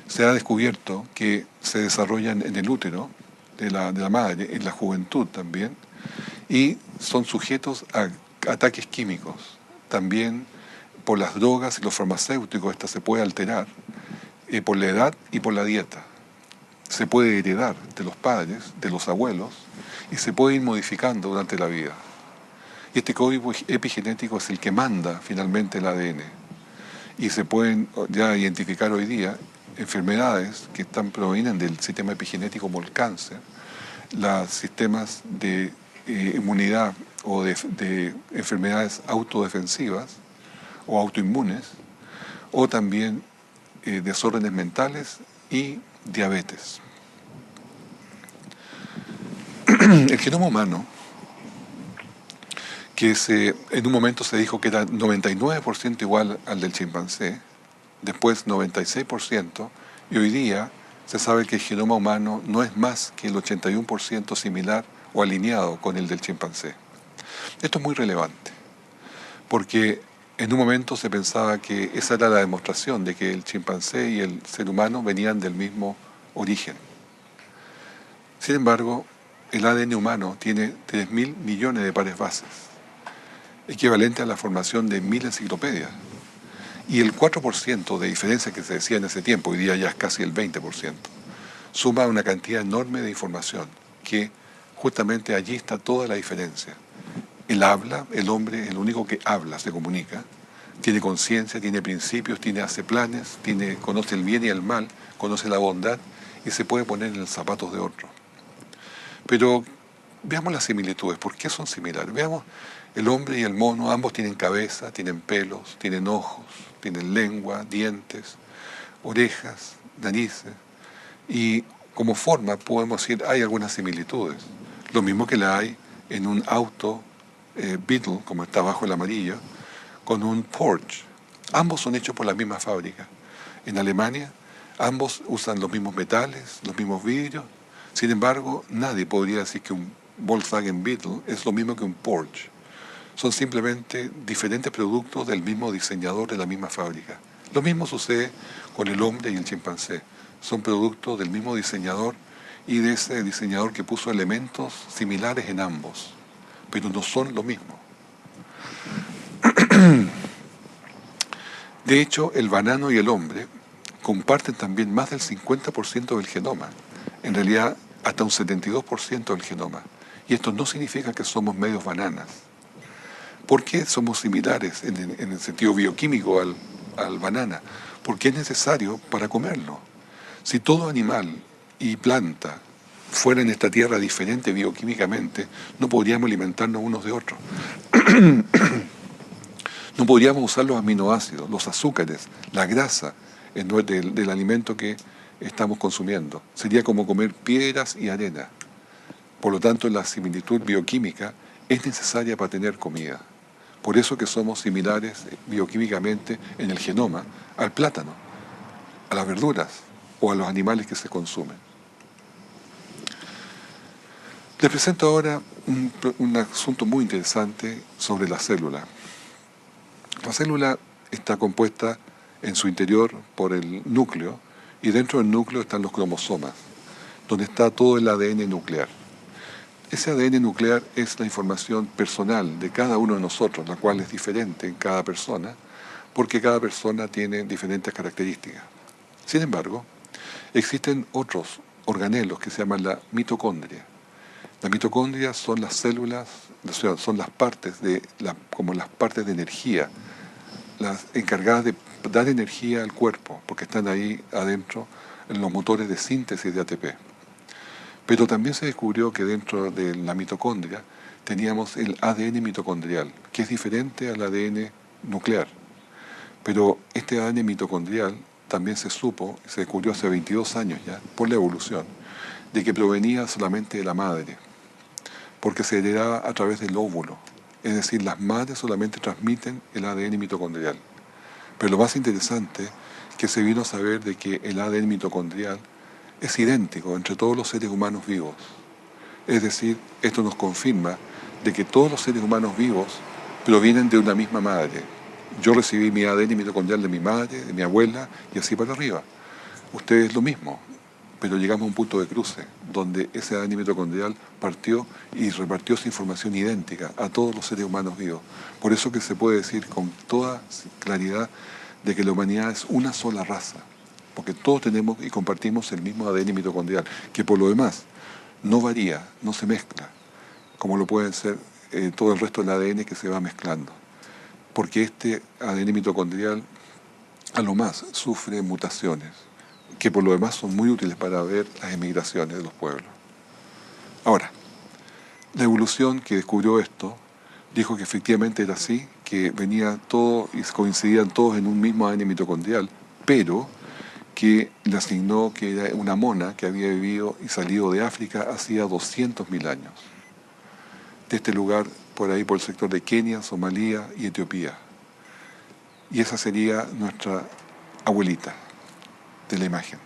se ha descubierto que se desarrollan en el útero de la madre, en la juventud también, y son sujetos a ataques químicos. También por las drogas y los farmacéuticos esta se puede alterar, por la edad y por la dieta. Se puede heredar de los padres, de los abuelos, y se puede ir modificando durante la vida. Y este código epigenético es el que manda finalmente el ADN. Y se pueden ya identificar hoy día enfermedades que provienen del sistema epigenético como el cáncer, los sistemas de inmunidad o de enfermedades autodefensivas o autoinmunes, o también desórdenes mentales y diabetes. El genoma humano, que en un momento se dijo que era 99% igual al del chimpancé, después 96%, y hoy día se sabe que el genoma humano no es más que el 81% similar o alineado con el del chimpancé. Esto es muy relevante, porque en un momento se pensaba que esa era la demostración de que el chimpancé y el ser humano venían del mismo origen. Sin embargo, el ADN humano tiene 3.000 millones de pares bases, equivalente a la formación de 1.000 enciclopedias. Y el 4% de diferencia que se decía en ese tiempo, hoy día ya es casi el 20%, suma una cantidad enorme de información, que justamente allí está toda la diferencia. El habla, el hombre es el único que habla, se comunica, tiene conciencia, tiene principios, hace planes, conoce el bien y el mal, conoce la bondad y se puede poner en los zapatos de otro. Pero veamos las similitudes, ¿por qué son similares? Veamos el hombre y el mono, ambos tienen cabeza, tienen pelos, tienen ojos, tienen lengua, dientes, orejas, narices, y como forma podemos decir hay algunas similitudes, lo mismo que la hay en un auto Beetle, como está abajo el amarillo, con un Porsche. Ambos son hechos por la misma fábrica. En Alemania, ambos usan los mismos metales, los mismos vidrios. Sin embargo, nadie podría decir que un Volkswagen Beetle es lo mismo que un Porsche. son simplemente diferentes productos del mismo diseñador de la misma fábrica. Lo mismo sucede con el hombre y el chimpancé. Son productos del mismo diseñador y de ese diseñador que puso elementos similares en ambos, pero no son lo mismo. De hecho, el banano y el hombre comparten también más del 50% del genoma, en realidad hasta un 72% del genoma. Y esto no significa que somos medios bananas. ¿Por qué somos similares en el sentido bioquímico al banana? Porque es necesario para comerlo. Si todo animal y planta fuera en esta tierra diferente bioquímicamente, no podríamos alimentarnos unos de otros. No podríamos usar los aminoácidos, los azúcares, la grasa del alimento que estamos consumiendo. Sería como comer piedras y arena. Por lo tanto, la similitud bioquímica es necesaria para tener comida. Por eso que somos similares bioquímicamente en el genoma al plátano, a las verduras o a los animales que se consumen. Les presento ahora un asunto muy interesante sobre la célula. La célula está compuesta en su interior por el núcleo y dentro del núcleo están los cromosomas, donde está todo el ADN nuclear. Ese ADN nuclear es la información personal de cada uno de nosotros, la cual es diferente en cada persona, porque cada persona tiene diferentes características. Sin embargo, existen otros organelos que se llaman la mitocondria. Las mitocondrias son las células, o sea, son las partes como las partes de energía, las encargadas de dar energía al cuerpo, porque están ahí adentro en los motores de síntesis de ATP. Pero también se descubrió que dentro de la mitocondria teníamos el ADN mitocondrial, que es diferente al ADN nuclear. Pero este ADN mitocondrial también se supo, se descubrió hace 22 años ya, por la evolución, de que provenía solamente de la madre, porque se heredaba a través del óvulo. Es decir, las madres solamente transmiten el ADN mitocondrial. Pero lo más interesante es que se vino a saber de que el ADN mitocondrial es idéntico entre todos los seres humanos vivos. Es decir, esto nos confirma de que todos los seres humanos vivos provienen de una misma madre. Yo recibí mi ADN mitocondrial de mi madre, de mi abuela y así para arriba. Ustedes lo mismo, pero llegamos a un punto de cruce donde ese ADN mitocondrial partió y repartió esa información idéntica a todos los seres humanos vivos. Por eso que se puede decir con toda claridad de que la humanidad es una sola raza, porque todos tenemos y compartimos el mismo ADN mitocondrial, que por lo demás no varía, no se mezcla, como lo pueden ser todo el resto del ADN que se va mezclando. Porque este ADN mitocondrial a lo más sufre mutaciones, que por lo demás son muy útiles para ver las emigraciones de los pueblos. Ahora, la evolución que descubrió esto dijo que efectivamente era así, que venía todo y coincidían todos en un mismo ADN mitocondrial, pero que le asignó que era una mona que había vivido y salido de África hacía 200.000 años, de este lugar por ahí, por el sector de Kenia, Somalia y Etiopía. Y esa sería nuestra abuelita de la imagen.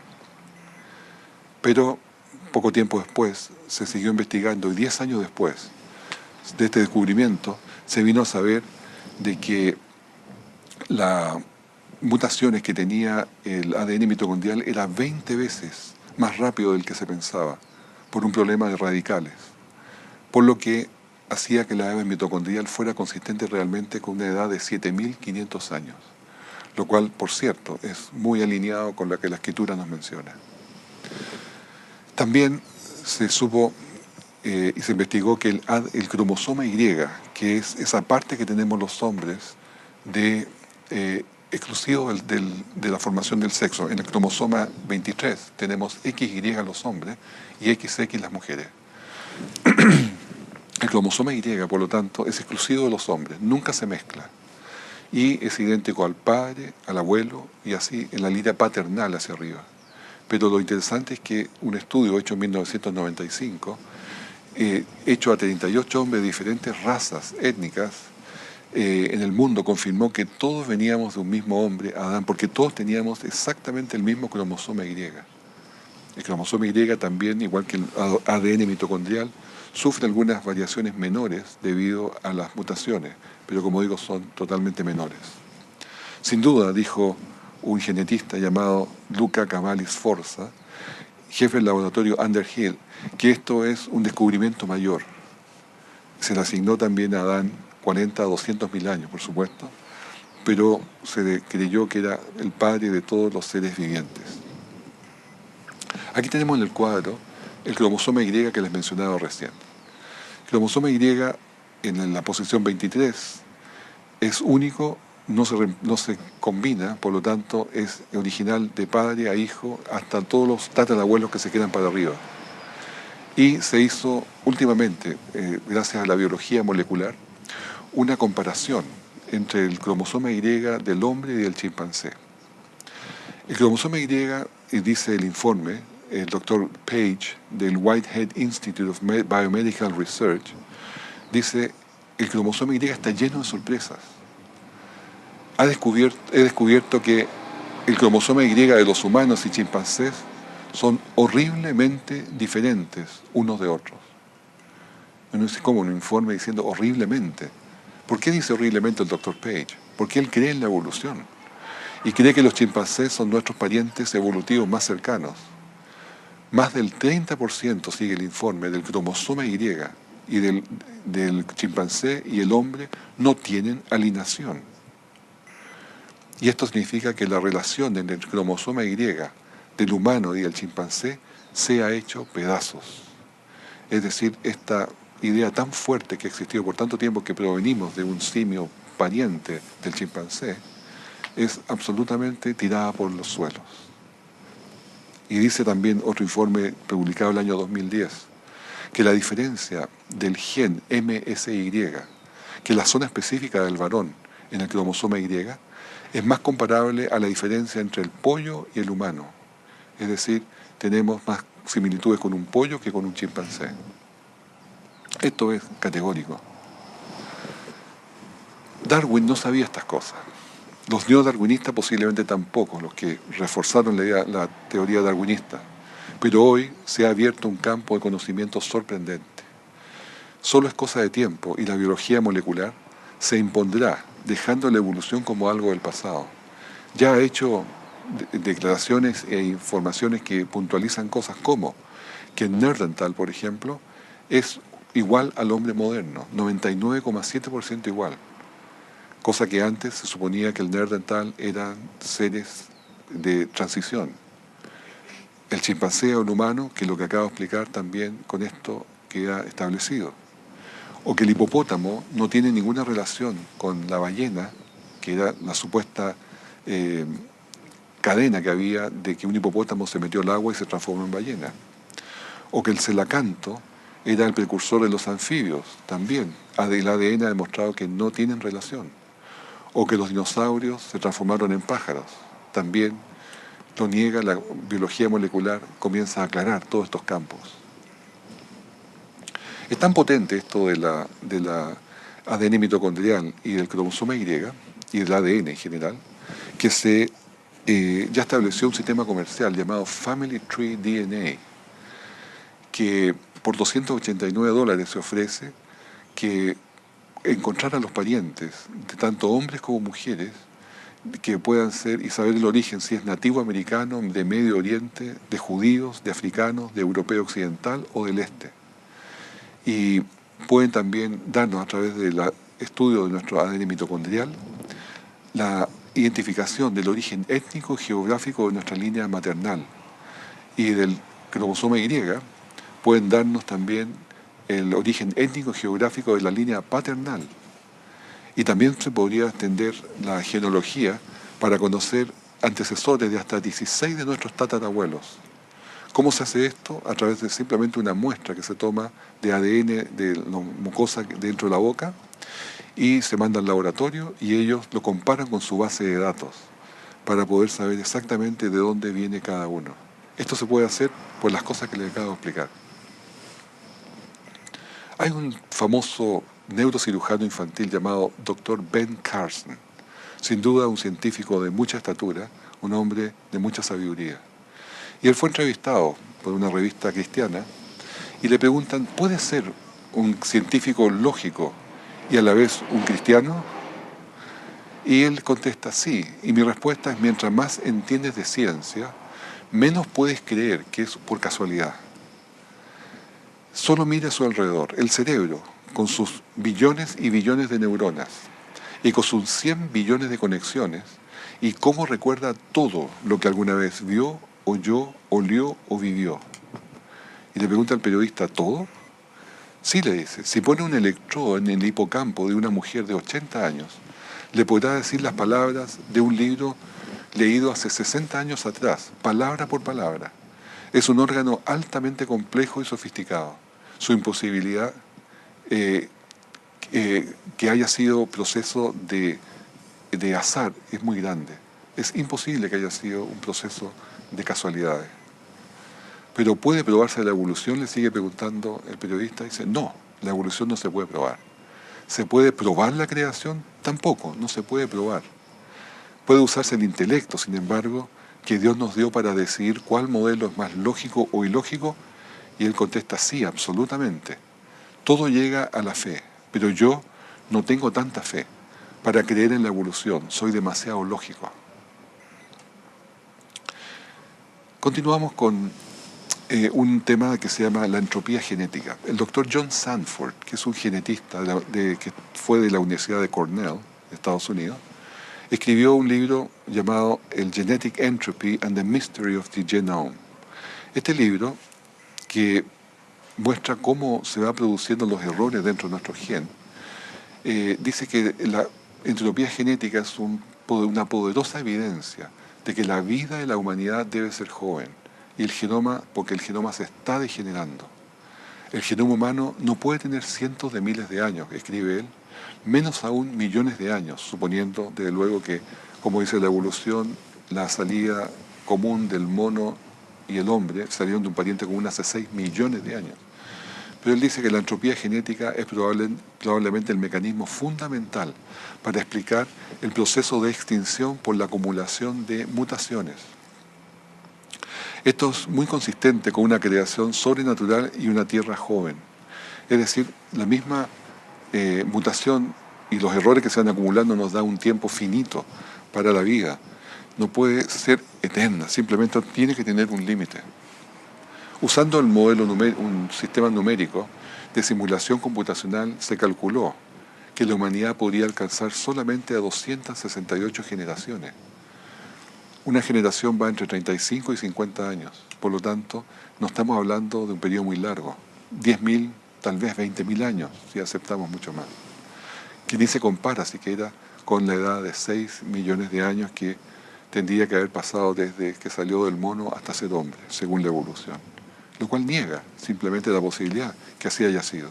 Pero poco tiempo después se siguió investigando y 10 años después de este descubrimiento se vino a saber de que las mutaciones que tenía el ADN mitocondrial era 20 veces más rápido del que se pensaba por un problema de radicales, por lo que hacía que la ADN mitocondrial fuera consistente realmente con una edad de 7.500 años, lo cual, por cierto, es muy alineado con lo que la escritura nos menciona. También se supo y se investigó que el cromosoma Y, que es esa parte que tenemos los hombres exclusivo de la formación del sexo, en el cromosoma 23 tenemos XY los hombres y XX las mujeres. El cromosoma Y, por lo tanto, es exclusivo de los hombres, nunca se mezcla. Y es idéntico al padre, al abuelo y así en la línea paternal hacia arriba. Pero lo interesante es que un estudio hecho en 1995, hecho a 38 hombres de diferentes razas étnicas en el mundo, confirmó que todos veníamos de un mismo hombre, Adán, porque todos teníamos exactamente el mismo cromosoma Y. El cromosoma Y también, igual que el ADN mitocondrial, sufre algunas variaciones menores debido a las mutaciones, pero como digo, son totalmente menores. Sin duda, dijo un genetista llamado Luca Cavalli Sforza, jefe del laboratorio Underhill, que esto es un descubrimiento mayor. Se le asignó también a Adán 40 a 200 mil años, por supuesto, pero se creyó que era el padre de todos los seres vivientes. Aquí tenemos en el cuadro el cromosoma Y que les mencionaba recién. El cromosoma Y en la posición 23 es único, no se combina, por lo tanto es original de padre a hijo hasta todos los tatarabuelos que se quedan para arriba. Y se hizo últimamente, gracias a la biología molecular, una comparación entre el cromosoma Y del hombre y del chimpancé. El cromosoma Y, dice el informe, el doctor Page del Whitehead Institute of Biomedical Research, dice, el cromosoma Y está lleno de sorpresas. He descubierto que el cromosoma Y de los humanos y chimpancés son horriblemente diferentes unos de otros. No sé cómo un informe diciendo horriblemente. ¿Por qué dice horriblemente el doctor Page? Porque él cree en la evolución y cree que los chimpancés son nuestros parientes evolutivos más cercanos. Más del 30%, sigue el informe, del cromosoma Y y del chimpancé y el hombre no tienen alineación. Y esto significa que la relación entre el cromosoma Y del humano y del chimpancé se ha hecho pedazos. Es decir, esta idea tan fuerte que ha existido por tanto tiempo que provenimos de un simio pariente del chimpancé es absolutamente tirada por los suelos. Y dice también otro informe publicado el año 2010 que la diferencia del gen MSY, que es la zona específica del varón en el cromosoma Y, es más comparable a la diferencia entre el pollo y el humano. Es decir, tenemos más similitudes con un pollo que con un chimpancé. Esto es categórico. Darwin no sabía estas cosas. Los neodarwinistas posiblemente tampoco, los que reforzaron la teoría darwinista. Pero hoy se ha abierto un campo de conocimiento sorprendente. Solo es cosa de tiempo y la biología molecular se impondrá, dejando la evolución como algo del pasado. Ya ha hecho declaraciones e informaciones que puntualizan cosas como que el Neandertal, por ejemplo, es igual al hombre moderno, 99,7% igual. Cosa que antes se suponía que el Neandertal eran seres de transición. El chimpancé o el humano, que es lo que acabo de explicar también con esto queda establecido. O que el hipopótamo no tiene ninguna relación con la ballena, que era la supuesta cadena que había de que un hipopótamo se metió al agua y se transformó en ballena. O que el celacanto era el precursor de los anfibios, también. El ADN ha demostrado que no tienen relación. O que los dinosaurios se transformaron en pájaros, también lo niega la biología molecular, comienza a aclarar todos estos campos. Es tan potente esto de la ADN mitocondrial y del cromosoma Y y del ADN en general, que se ya estableció un sistema comercial llamado Family Tree DNA, que por $289 se ofrece que encontrar a los parientes de tanto hombres como mujeres que puedan ser y saber el origen, si es nativo americano, de Medio Oriente, de judíos, de africanos, de europeo occidental o del este. Y pueden también darnos a través del estudio de nuestro ADN mitocondrial la identificación del origen étnico y geográfico de nuestra línea maternal y del cromosoma Y pueden darnos también el origen étnico y geográfico de la línea paternal. Y también se podría extender la genealogía para conocer antecesores de hasta 16 de nuestros tatarabuelos. ¿Cómo se hace esto? A través de simplemente una muestra que se toma de ADN de la mucosa dentro de la boca y se manda al laboratorio y ellos lo comparan con su base de datos para poder saber exactamente de dónde viene cada uno. Esto se puede hacer por las cosas que les acabo de explicar. Hay un famoso neurocirujano infantil llamado Dr. Ben Carson, sin duda un científico de mucha estatura, un hombre de mucha sabiduría. Y él fue entrevistado por una revista cristiana y le preguntan, ¿puede ser un científico lógico y a la vez un cristiano? Y él contesta, sí. Y mi respuesta es, mientras más entiendes de ciencia, menos puedes creer que es por casualidad. Solo mira a su alrededor, el cerebro, con sus billones y billones de neuronas, y con sus 100 billones de conexiones, y cómo recuerda todo lo que alguna vez vio, oyó, olió o vivió. Y le pregunta al periodista, ¿todo? Sí, le dice, si pone un electrodo en el hipocampo de una mujer de 80 años, le podrá decir las palabras de un libro leído hace 60 años atrás, palabra por palabra. Es un órgano altamente complejo y sofisticado. Su imposibilidad que haya sido proceso de azar es muy grande. Es imposible que haya sido un proceso de casualidades. Pero ¿puede probarse la evolución? Le sigue preguntando el periodista. Dice, no, la evolución no se puede probar. ¿Se puede probar la creación? Tampoco, no se puede probar. Puede usarse el intelecto, sin embargo, que Dios nos dio para decidir cuál modelo es más lógico o ilógico, y él contesta, sí, absolutamente. Todo llega a la fe, pero yo no tengo tanta fe para creer en la evolución, soy demasiado lógico. Continuamos con un tema que se llama la entropía genética. El doctor John Sanford, que es un genetista que fue de la Universidad de Cornell, de Estados Unidos, escribió un libro llamado El Genetic Entropy and the Mystery of the Genome. Este libro, que muestra cómo se van produciendo los errores dentro de nuestro gen, dice que la entropía genética es una poderosa evidencia de que la vida de la humanidad debe ser joven, y el genoma, porque el genoma se está degenerando. El genoma humano no puede tener cientos de miles de años, escribe él, menos aún millones de años, suponiendo, desde luego, que, como dice la evolución, la salida común del mono y el hombre salieron de un pariente común hace 6 millones de años. Pero él dice que la entropía genética es probablemente el mecanismo fundamental para explicar el proceso de extinción por la acumulación de mutaciones. Esto es muy consistente con una creación sobrenatural y una tierra joven. Es decir, la misma mutación y los errores que se van acumulando nos da un tiempo finito para la vida. No puede ser eterna, simplemente tiene que tener un límite. Usando el modelo un sistema numérico de simulación computacional, se calculó que la humanidad podría alcanzar solamente a 268 generaciones. Una generación va entre 35 y 50 años, por lo tanto, no estamos hablando de un periodo muy largo, 10.000, tal vez 20.000 años, si aceptamos mucho más. Que ni se compara siquiera con la edad de 6 millones de años que tendría que haber pasado desde que salió del mono hasta ser hombre, según la evolución. Lo cual niega simplemente la posibilidad que así haya sido.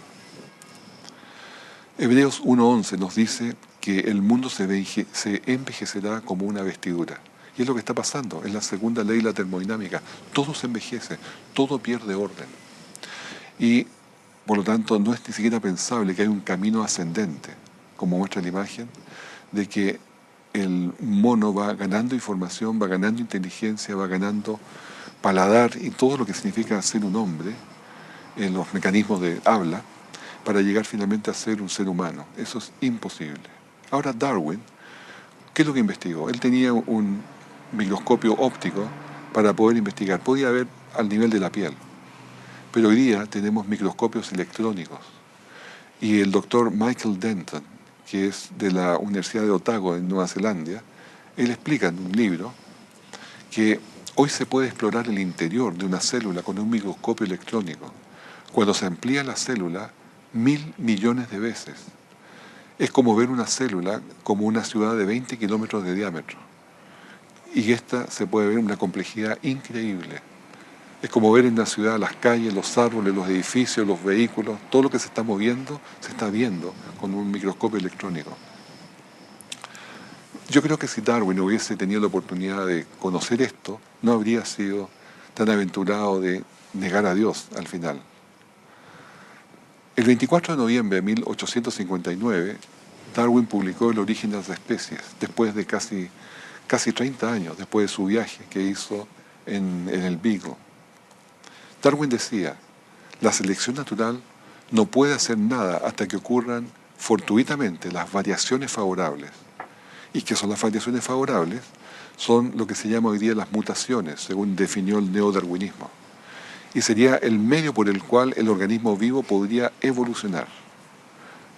Hebreos 1:11 nos dice que el mundo se envejecerá como una vestidura. Y es lo que está pasando, es la segunda ley de la termodinámica. Todo se envejece, todo pierde orden. Y por lo tanto no es ni siquiera pensable que hay un camino ascendente, como muestra la imagen, de que el mono va ganando información, va ganando inteligencia, va ganando paladar y todo lo que significa ser un hombre, en los mecanismos de habla, para llegar finalmente a ser un ser humano. Eso es imposible. Ahora Darwin, ¿qué es lo que investigó? Él tenía un microscopio óptico para poder investigar. Podía ver al nivel de la piel. Pero hoy día tenemos microscopios electrónicos. Y el doctor Michael Denton, que es de la Universidad de Otago en Nueva Zelanda, él explica en un libro que hoy se puede explorar el interior de una célula con un microscopio electrónico. Cuando se amplía la célula 1.000 millones de veces. Es como ver una célula como una ciudad de 20 kilómetros de diámetro. Y esta se puede ver en una complejidad increíble. Es como ver en la ciudad las calles, los árboles, los edificios, los vehículos, todo lo que se está moviendo, se está viendo con un microscopio electrónico. Yo creo que si Darwin hubiese tenido la oportunidad de conocer esto, no habría sido tan aventurado de negar a Dios al final. El 24 de noviembre de 1859, Darwin publicó El origen de las especies, después de casi 30 años, después de su viaje que hizo en el Beagle. Darwin decía, La selección natural no puede hacer nada hasta que ocurran fortuitamente las variaciones favorables. ¿Y qué son las variaciones favorables? Son lo que se llama hoy día las mutaciones, según definió el neodarwinismo. Y sería el medio por el cual el organismo vivo podría evolucionar.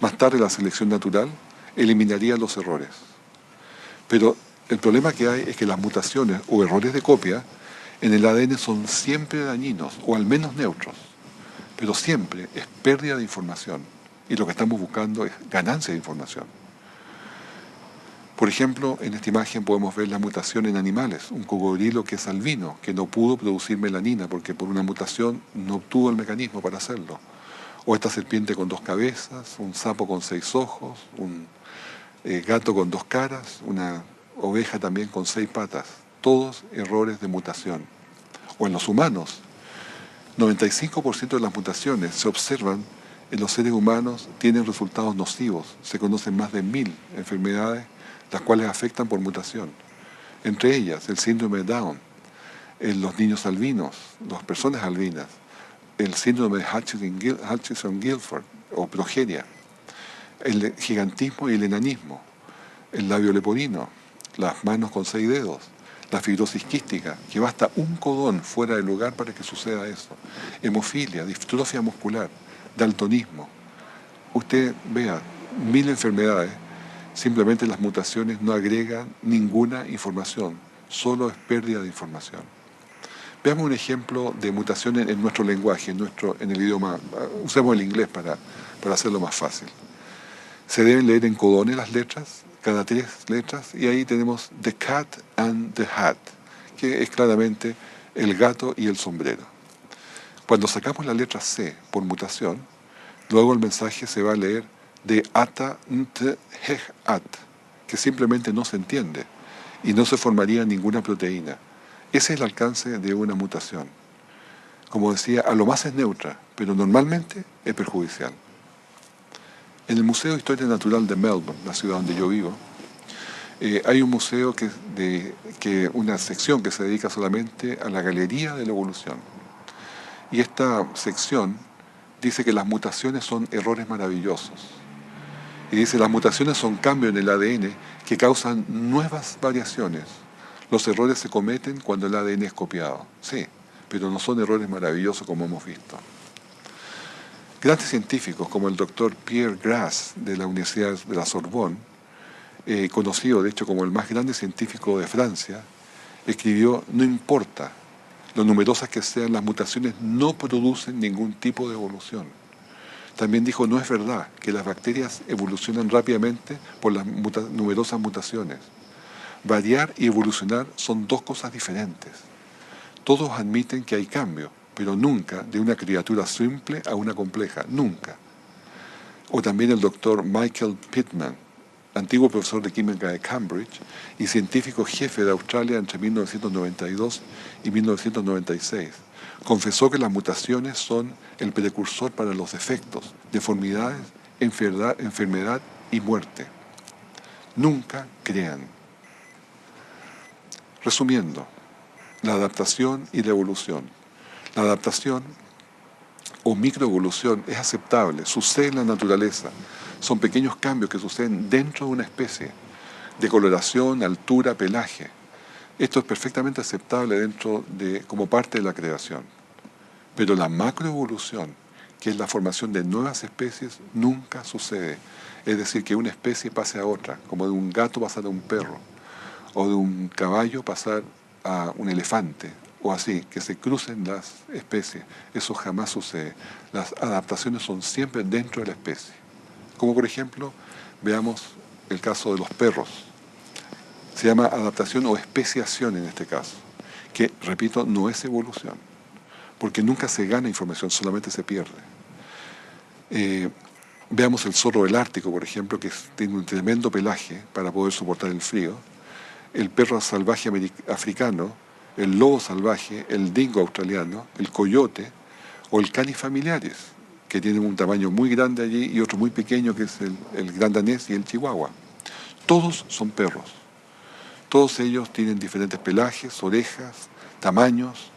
Más tarde la selección natural eliminaría los errores. Pero el problema que hay es que las mutaciones o errores de copia en el ADN son siempre dañinos, o al menos neutros. Pero siempre es pérdida de información. Y lo que estamos buscando es ganancia de información. Por ejemplo, en esta imagen podemos ver la mutación en animales. Un cocodrilo que es albino, que no pudo producir melanina porque por una mutación no obtuvo el mecanismo para hacerlo. O esta serpiente con 2 cabezas, un sapo con 6 ojos, un gato con 2 caras, una oveja también con 6 patas. Todos errores de mutación. O en los humanos, 95% de las mutaciones se observan en los seres humanos, tienen resultados nocivos. Se conocen más de 1000 enfermedades las cuales afectan por mutación. Entre ellas, el síndrome de Down, en los niños albinos, las personas albinas, el síndrome de Hutchinson-Gilford o progeria, el gigantismo y el enanismo, el labio leporino, las manos con 6 dedos, la fibrosis quística, que basta un codón fuera del lugar para que suceda eso, hemofilia, distrofia muscular, daltonismo. Usted vea 1000 enfermedades. Simplemente las mutaciones no agregan ninguna información, solo es pérdida de información. Veamos un ejemplo de mutaciones en nuestro lenguaje, en el idioma. Usemos el inglés para hacerlo más fácil. Se deben leer en codones las letras, cada 3 letras, y ahí tenemos the cat and the hat, que es claramente el gato y el sombrero. Cuando sacamos la letra C por mutación, luego el mensaje se va a leer de ata, nt, hej, at, que simplemente no se entiende y no se formaría ninguna proteína. Ese es el alcance de una mutación. Como decía, a lo más es neutra, pero normalmente es perjudicial. En el Museo de Historia Natural de Melbourne, la ciudad donde yo vivo, hay un museo una sección que se dedica solamente a la galería de la evolución. Y esta sección dice que las mutaciones son errores maravillosos. Y dice, las mutaciones son cambios en el ADN que causan nuevas variaciones. Los errores se cometen cuando el ADN es copiado. Sí, pero no son errores maravillosos como hemos visto. Grandes científicos como el doctor Pierre Grasse de la Universidad de la Sorbonne, conocido de hecho como el más grande científico de Francia, escribió, no importa lo numerosas que sean las mutaciones, no producen ningún tipo de evolución. También dijo, no es verdad que las bacterias evolucionan rápidamente por las numerosas mutaciones. Variar y evolucionar son 2 cosas diferentes. Todos admiten que hay cambio, pero nunca de una criatura simple a una compleja, nunca. O también el doctor Michael Pittman, antiguo profesor de química de Cambridge y científico jefe de Australia entre 1992 y 1996. Confesó que las mutaciones son el precursor para los defectos, deformidades, enfermedad y muerte. Nunca crean. Resumiendo, la adaptación y la evolución. La adaptación o microevolución es aceptable, sucede en la naturaleza. Son pequeños cambios que suceden dentro de una especie, de coloración, altura, pelaje. Esto es perfectamente aceptable como parte de la creación. Pero la macroevolución, que es la formación de nuevas especies, nunca sucede. Es decir, que una especie pase a otra, como de un gato pasar a un perro, o de un caballo pasar a un elefante, o así, que se crucen las especies. Eso jamás sucede. Las adaptaciones son siempre dentro de la especie. Como por ejemplo, veamos el caso de los perros. Se llama adaptación o especiación en este caso, que, repito, no es evolución, porque nunca se gana información, solamente se pierde. Veamos el zorro del Ártico, por ejemplo, que tiene un tremendo pelaje para poder soportar el frío. El perro salvaje africano, el lobo salvaje, el dingo australiano, el coyote o el canis familiaris, que tienen un tamaño muy grande allí y otro muy pequeño que es el gran danés y el chihuahua. Todos son perros. Todos ellos tienen diferentes pelajes, orejas, tamaños,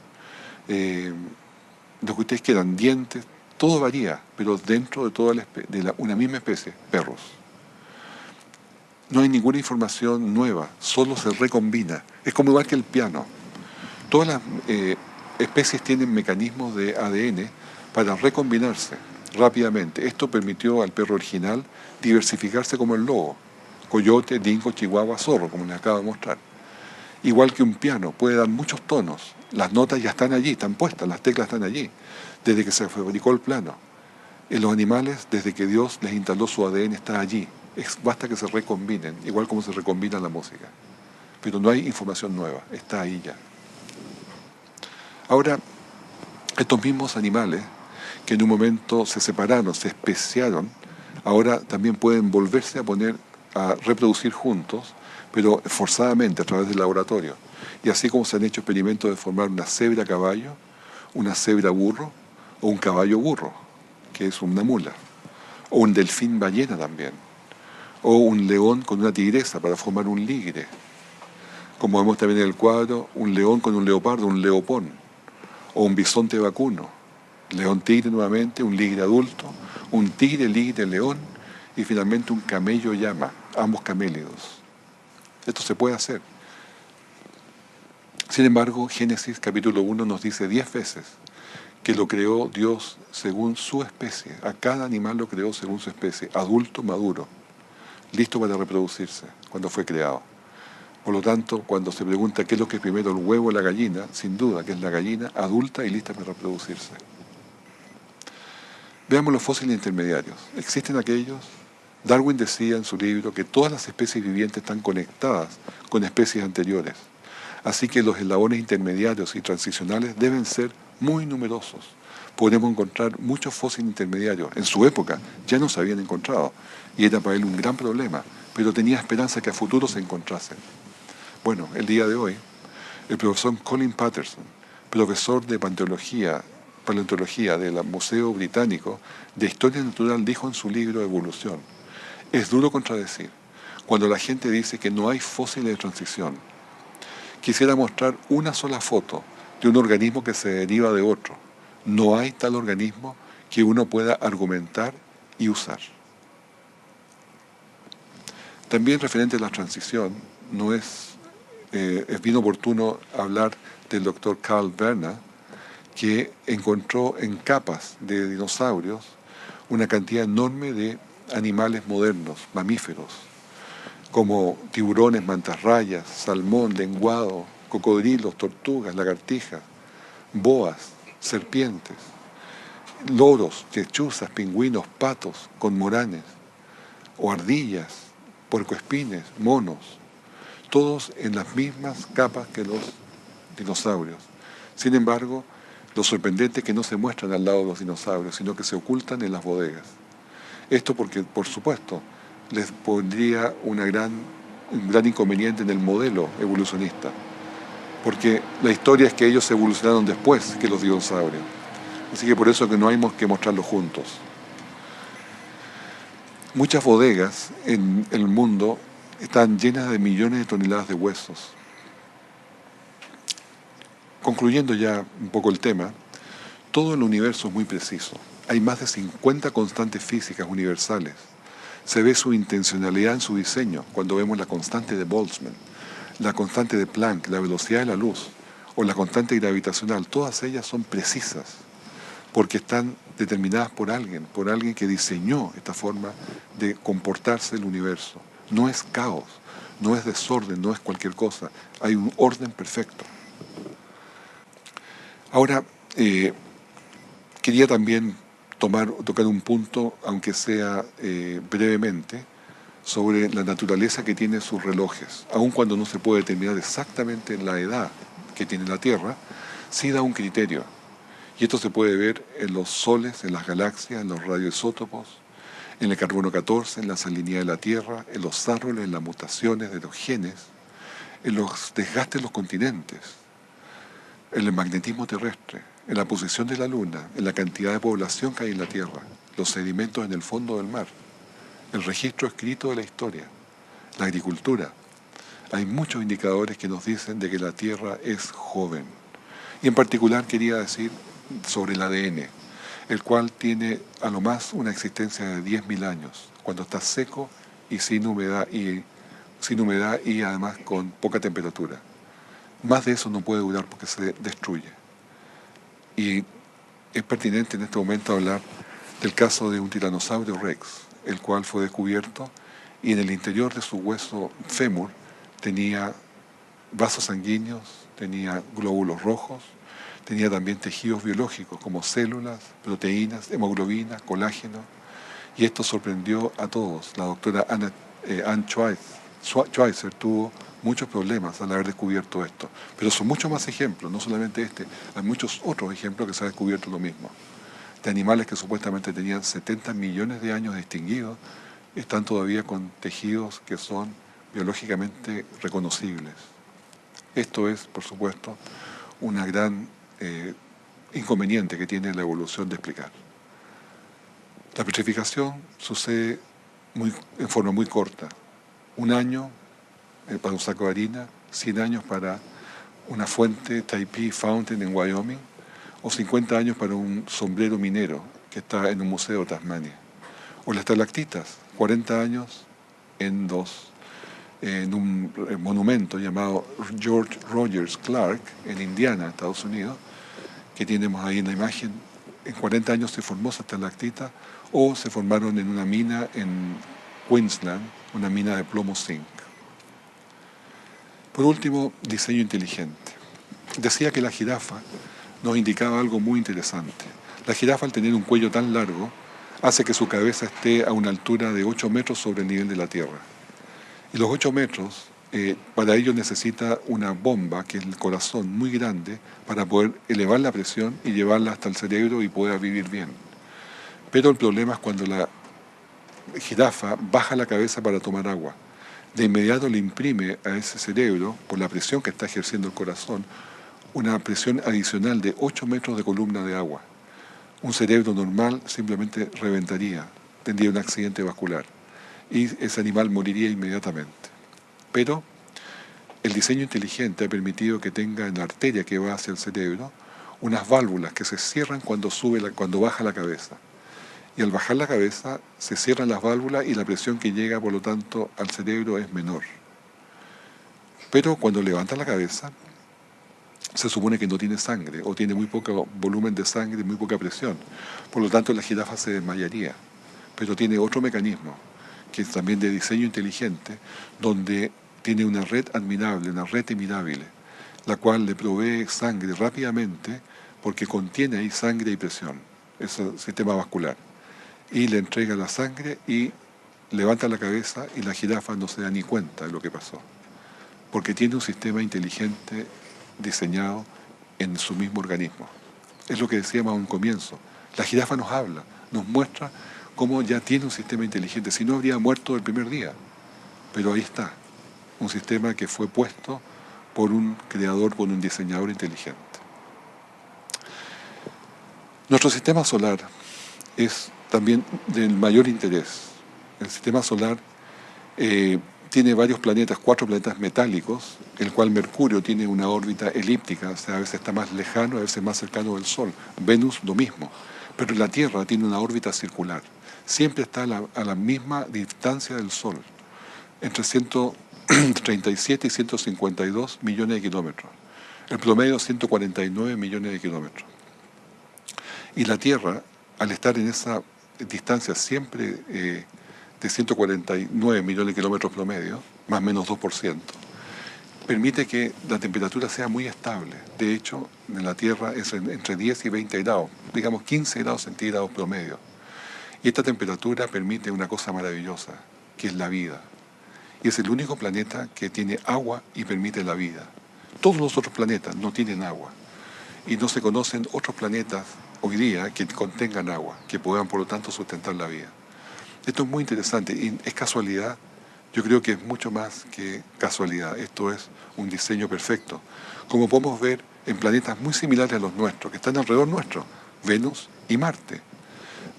lo que ustedes quieran, dientes, Todo varía, pero dentro de toda una misma especie, perros. No hay ninguna información nueva, solo se recombina. Es como igual que el piano. Todas las especies tienen mecanismos de ADN para recombinarse rápidamente. Esto permitió al perro original diversificarse como el lobo, coyote, dingo, chihuahua, zorro, como les acabo de mostrar. Igual que un piano, puede dar muchos tonos. Las notas ya están allí, están puestas, las teclas están allí, desde que se fabricó el piano. En los animales, desde que Dios les instaló su ADN, está allí. Basta que se recombinen, igual como se recombina la música. Pero no hay información nueva, está ahí ya. Ahora, estos mismos animales que en un momento se separaron, se especiaron, ahora también pueden volverse a reproducir juntos, pero forzadamente a través del laboratorio. Y así como se han hecho experimentos de formar una cebra caballo, una cebra burro o un caballo burro, que es una mula, o un delfín ballena también, o un león con una tigresa para formar un ligre. Como vemos también en el cuadro, un león con un leopardo, un leopón, o un bisonte vacuno, león tigre nuevamente, un ligre adulto, un tigre, ligre, león, y finalmente un camello llama, ambos camélidos. Esto se puede hacer. Sin embargo, Génesis capítulo 1 nos dice 10 veces que lo creó Dios según su especie. A cada animal lo creó según su especie, adulto, maduro, listo para reproducirse cuando fue creado. Por lo tanto, cuando se pregunta qué es lo que es primero, el huevo o la gallina, sin duda que es la gallina adulta y lista para reproducirse. Veamos los fósiles intermediarios. ¿Existen aquellos? Darwin decía en su libro que todas las especies vivientes están conectadas con especies anteriores. Así que los eslabones intermediarios y transicionales deben ser muy numerosos. Podemos encontrar muchos fósiles intermediarios. En su época ya no se habían encontrado y era para él un gran problema, pero tenía esperanza que a futuro se encontrasen. Bueno, el día de hoy, el profesor Colin Patterson, profesor de paleontología del Museo Británico de Historia Natural, dijo en su libro Evolución: es duro contradecir cuando la gente dice que no hay fósiles de transición. Quisiera mostrar una sola foto de un organismo que se deriva de otro. No hay tal organismo que uno pueda argumentar y usar. También referente a la transición, es bien oportuno hablar del doctor Carl Werner, que encontró en capas de dinosaurios una cantidad enorme de animales modernos, mamíferos, como tiburones, mantarrayas, salmón, lenguado, cocodrilos, tortugas, lagartijas, boas, serpientes, loros, lechuzas, pingüinos, patos, cormoranes, o ardillas, puercoespines, monos, todos en las mismas capas que los dinosaurios. Sin embargo, lo sorprendente es que no se muestran al lado de los dinosaurios, sino que se ocultan en las bodegas. Esto porque, por supuesto, les pondría un gran inconveniente en el modelo evolucionista, porque la historia es que ellos evolucionaron después que los dinosaurios. Así que por eso que no hay que mostrarlos juntos. Muchas bodegas en el mundo están llenas de millones de toneladas de huesos. Concluyendo ya un poco el tema, todo el universo es muy preciso. Hay más de 50 constantes físicas universales. Se ve su intencionalidad en su diseño cuando vemos la constante de Boltzmann, la constante de Planck, la velocidad de la luz o la constante gravitacional. Todas ellas son precisas porque están determinadas por alguien que diseñó esta forma de comportarse el universo. No es caos, no es desorden, no es cualquier cosa. Hay un orden perfecto. Ahora, quería también tocar un punto, aunque sea brevemente, sobre la naturaleza que tiene sus relojes. Aun cuando no se puede determinar exactamente la edad que tiene la Tierra, sí da un criterio. Y esto se puede ver en los soles, en las galaxias, en los radioisótopos, en el carbono 14, en la salinidad de la Tierra, en los árboles, en las mutaciones de los genes, en los desgastes de los continentes, en el magnetismo terrestre, en la posición de la Luna, en la cantidad de población que hay en la Tierra, los sedimentos en el fondo del mar, el registro escrito de la historia, la agricultura. Hay muchos indicadores que nos dicen de que la Tierra es joven. Y en particular quería decir sobre el ADN. el cual tiene a lo más una existencia de 10.000 años, cuando está seco y sin humedad y además con poca temperatura. Más de eso no puede durar porque se destruye. Y es pertinente en este momento hablar del caso de un tiranosaurio rex, el cual fue descubierto y en el interior de su hueso fémur tenía vasos sanguíneos, tenía glóbulos rojos, tenía también tejidos biológicos como células, proteínas, hemoglobina, colágeno, y esto sorprendió a todos. La doctora Anne Schweitzer tuvo muchos problemas al haber descubierto esto, pero son muchos más ejemplos, no solamente este, hay muchos otros ejemplos que se ha descubierto lo mismo, de animales que supuestamente tenían 70 millones de años extinguidos, están todavía con tejidos que son biológicamente reconocibles. Esto es, por supuesto, una gran inconveniente que tiene la evolución de explicar. La petrificación sucede en forma muy corta. 1 año para un saco de harina, 100 años para una fuente Taipei Fountain en Wyoming, o 50 años para un sombrero minero que está en un museo de Tasmania. O las estalactitas, 40 años en un monumento llamado George Rogers Clark en Indiana, Estados Unidos, que tenemos ahí en la imagen. En 40 años se formó esa estalactita, o se formaron en una mina en Queensland, una mina de plomo zinc. Por último, diseño inteligente. Decía que la jirafa nos indicaba algo muy interesante. La jirafa, al tener un cuello tan largo, hace que su cabeza esté a una altura de 8 metros sobre el nivel de la tierra. Y los 8 metros, para ello necesita una bomba, que es el corazón, muy grande, para poder elevar la presión y llevarla hasta el cerebro y poder vivir bien. Pero el problema es cuando la jirafa baja la cabeza para tomar agua. De inmediato le imprime a ese cerebro, por la presión que está ejerciendo el corazón, una presión adicional de 8 metros de columna de agua. Un cerebro normal simplemente reventaría, tendría un accidente vascular y ese animal moriría inmediatamente. Pero el diseño inteligente ha permitido que tenga en la arteria que va hacia el cerebro unas válvulas que se cierran cuando baja la cabeza. Y al bajar la cabeza se cierran las válvulas y la presión que llega, por lo tanto, al cerebro es menor. Pero cuando levanta la cabeza, se supone que no tiene sangre o tiene muy poco volumen de sangre, muy poca presión. Por lo tanto, la jirafa se desmayaría. Pero tiene otro mecanismo, que es también de diseño inteligente, donde tiene una red admirable, una red emirable, la cual le provee sangre rápidamente porque contiene ahí sangre y presión, ese sistema vascular. Y le entrega la sangre y levanta la cabeza y la jirafa no se da ni cuenta de lo que pasó, porque tiene un sistema inteligente diseñado en su mismo organismo. Es lo que decíamos a un comienzo. La jirafa nos habla, nos muestra cómo ya tiene un sistema inteligente. Si no, habría muerto el primer día. Pero ahí está, un sistema que fue puesto por un creador, por un diseñador inteligente. Nuestro sistema solar es también del mayor interés. El sistema solar tiene varios planetas, 4 planetas metálicos, el cual Mercurio tiene una órbita elíptica, o sea, a veces está más lejano, a veces más cercano del Sol. Venus lo mismo, pero la Tierra tiene una órbita circular. Siempre está a la misma distancia del Sol, entre 137 y 152 millones de kilómetros. El promedio 149 millones de kilómetros. Y la Tierra, al estar en esa distancia siempre de 149 millones de kilómetros promedio, más o menos 2%, permite que la temperatura sea muy estable. De hecho, en la Tierra es entre 10 y 20 grados, digamos 15 grados centígrados promedio. Y esta temperatura permite una cosa maravillosa, que es la vida. Y es el único planeta que tiene agua y permite la vida. Todos los otros planetas no tienen agua. Y no se conocen otros planetas hoy día que contengan agua, que puedan por lo tanto sustentar la vida. Esto es muy interesante y es casualidad. Yo creo que es mucho más que casualidad. Esto es un diseño perfecto. Como podemos ver en planetas muy similares a los nuestros, que están alrededor nuestro, Venus y Marte.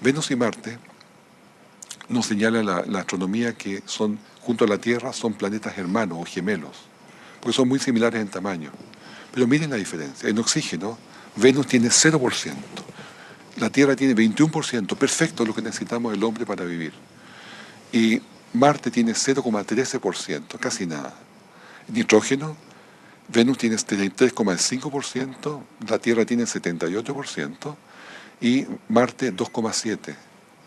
Venus y Marte nos señala la astronomía que son, junto a la Tierra, son planetas hermanos o gemelos, porque son muy similares en tamaño. Pero miren la diferencia. En oxígeno, Venus tiene 0%. La Tierra tiene 21%, perfecto, lo que necesitamos el hombre para vivir. Y Marte tiene 0,13%, casi nada. Nitrógeno, Venus tiene 33,5%, la Tierra tiene 78% y Marte 2,7%.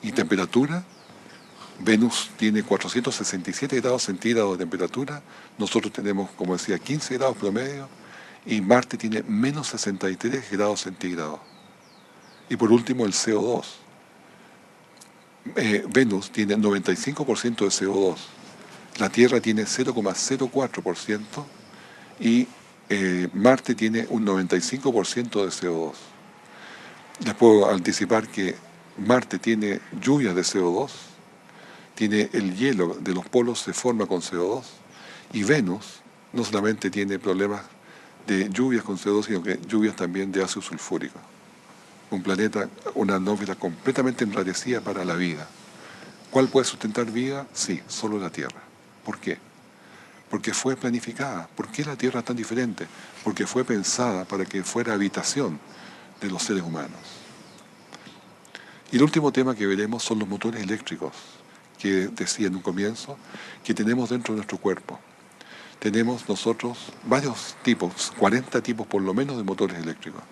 Y temperatura, Venus tiene 467 grados centígrados de temperatura, nosotros tenemos, como decía, 15 grados promedio, y Marte tiene menos 63 grados centígrados. Y por último, el CO2. Venus tiene 95% de CO2, la Tierra tiene 0,04% y Marte tiene un 95% de CO2. Les puedo anticipar que Marte tiene lluvias de CO2, tiene el hielo de los polos se forma con CO2, y Venus no solamente tiene problemas de lluvias con CO2, sino que lluvias también de ácido sulfúrico. Un planeta, una atmósfera completamente enrarecida para la vida. ¿Cuál puede sustentar vida? Sí, solo la Tierra. ¿Por qué? Porque fue planificada. ¿Por qué la Tierra es tan diferente? Porque fue pensada para que fuera habitación de los seres humanos. Y el último tema que veremos son los motores eléctricos, que decía en un comienzo, que tenemos dentro de nuestro cuerpo. Tenemos nosotros varios tipos, 40 tipos por lo menos de motores eléctricos.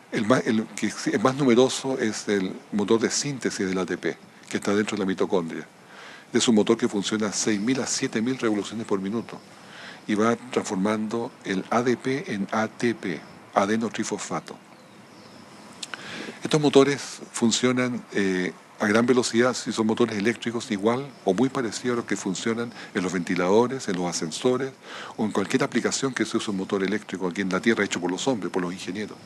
El más numeroso es el motor de síntesis del ATP, que está dentro de la mitocondria. Es un motor que funciona a 6.000 a 7.000 revoluciones por minuto y va transformando el ADP en ATP, adenotrifosfato. Estos motores funcionan a gran velocidad, si son motores eléctricos igual o muy parecidos a los que funcionan en los ventiladores, en los ascensores o en cualquier aplicación que se use un motor eléctrico aquí en la Tierra hecho por los hombres, por los ingenieros.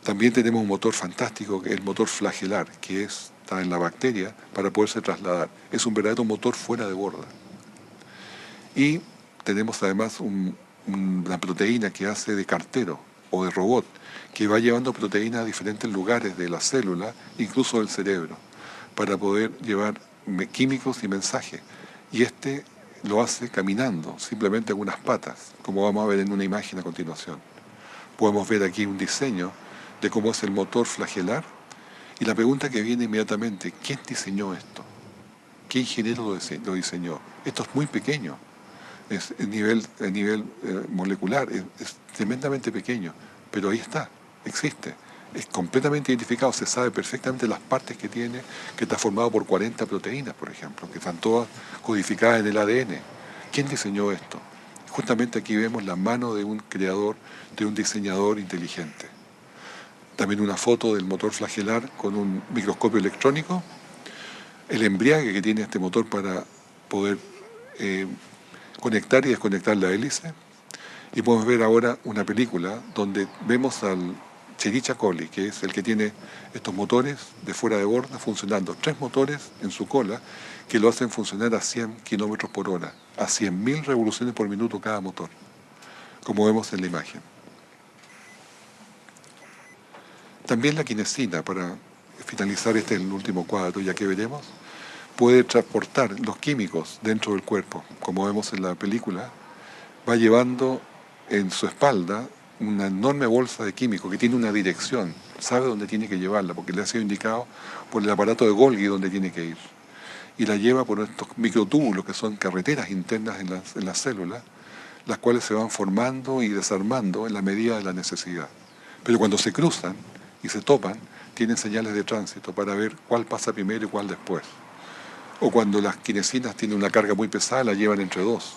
También tenemos un motor fantástico, que es el motor flagelar, que está en la bacteria para poderse trasladar. Es un verdadero motor fuera de borda. Y tenemos además una proteína que hace de cartero o de robot, que va llevando proteínas a diferentes lugares de la célula, incluso del cerebro, para poder llevar químicos y mensajes. Y lo hace caminando, simplemente con unas patas, como vamos a ver en una imagen a continuación. Podemos ver aquí un diseño de cómo es el motor flagelar, y la pregunta que viene inmediatamente, ¿quién diseñó esto? ¿Qué ingeniero lo diseñó? Esto es muy pequeño, es a nivel molecular, es tremendamente pequeño, pero ahí está, existe, es completamente identificado, se sabe perfectamente las partes que tiene, que está formado por 40 proteínas, por ejemplo, que están todas codificadas en el ADN. ¿Quién diseñó esto? Justamente aquí vemos la mano de un creador, de un diseñador inteligente. También una foto del motor flagelar con un microscopio electrónico, el embriague que tiene este motor para poder conectar y desconectar la hélice. Y podemos ver ahora una película donde vemos al Chericha Coli, que es el que tiene estos motores de fuera de borda funcionando. 3 motores en su cola que lo hacen funcionar a 100 kilómetros por hora, a 100.000 revoluciones por minuto cada motor, como vemos en la imagen. También la kinesina, para finalizar el último cuadro, ya que veremos, puede transportar los químicos dentro del cuerpo. Como vemos en la película, va llevando en su espalda una enorme bolsa de químicos que tiene una dirección, sabe dónde tiene que llevarla, porque le ha sido indicado por el aparato de Golgi dónde tiene que ir. Y la lleva por estos microtúbulos que son carreteras internas en las células, las cuales se van formando y desarmando en la medida de la necesidad. Pero cuando se cruzan y se topan, tienen señales de tránsito para ver cuál pasa primero y cuál después. O cuando las kinesinas tienen una carga muy pesada, la llevan entre dos.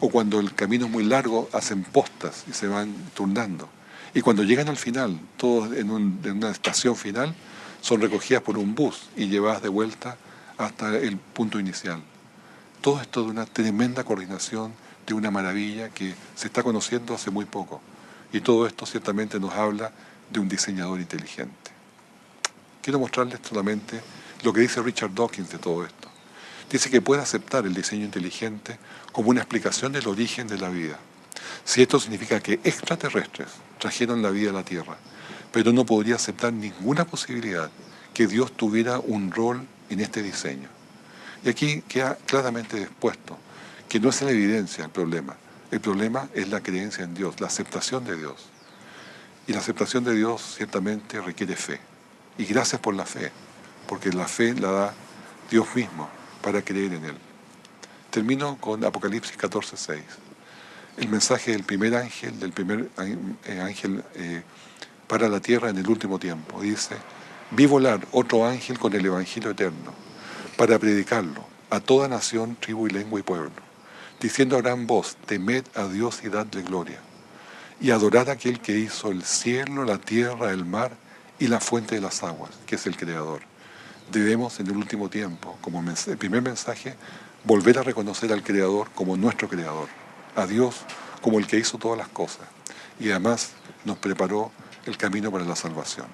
O cuando el camino es muy largo, hacen postas y se van turnando. Y cuando llegan al final, todos en una estación final, son recogidas por un bus y llevadas de vuelta hasta el punto inicial. Todo esto de una tremenda coordinación, de una maravilla que se está conociendo hace muy poco. Y todo esto ciertamente nos habla de un diseñador inteligente. Quiero mostrarles solamente lo que dice Richard Dawkins de todo esto. Dice que puede aceptar el diseño inteligente como una explicación del origen de la vida. Si esto significa que extraterrestres trajeron la vida a la Tierra, pero no podría aceptar ninguna posibilidad que Dios tuviera un rol en este diseño. Y aquí queda claramente expuesto que no es la evidencia el problema es la creencia en Dios, la aceptación de Dios. Y la aceptación de Dios ciertamente requiere fe. Y gracias por la fe, porque la fe la da Dios mismo para creer en Él. Termino con Apocalipsis 14:6. El mensaje del primer ángel para la tierra en el último tiempo. Dice, vi volar otro ángel con el Evangelio eterno, para predicarlo a toda nación, tribu y lengua y pueblo, diciendo a gran voz, temed a Dios y dadle gloria, y adorad a aquel que hizo el cielo, la tierra, el mar y la fuente de las aguas, que es el Creador. Debemos en el último tiempo, como el primer mensaje, volver a reconocer al Creador como nuestro Creador, a Dios como el que hizo todas las cosas, y además nos preparó el camino para la salvación.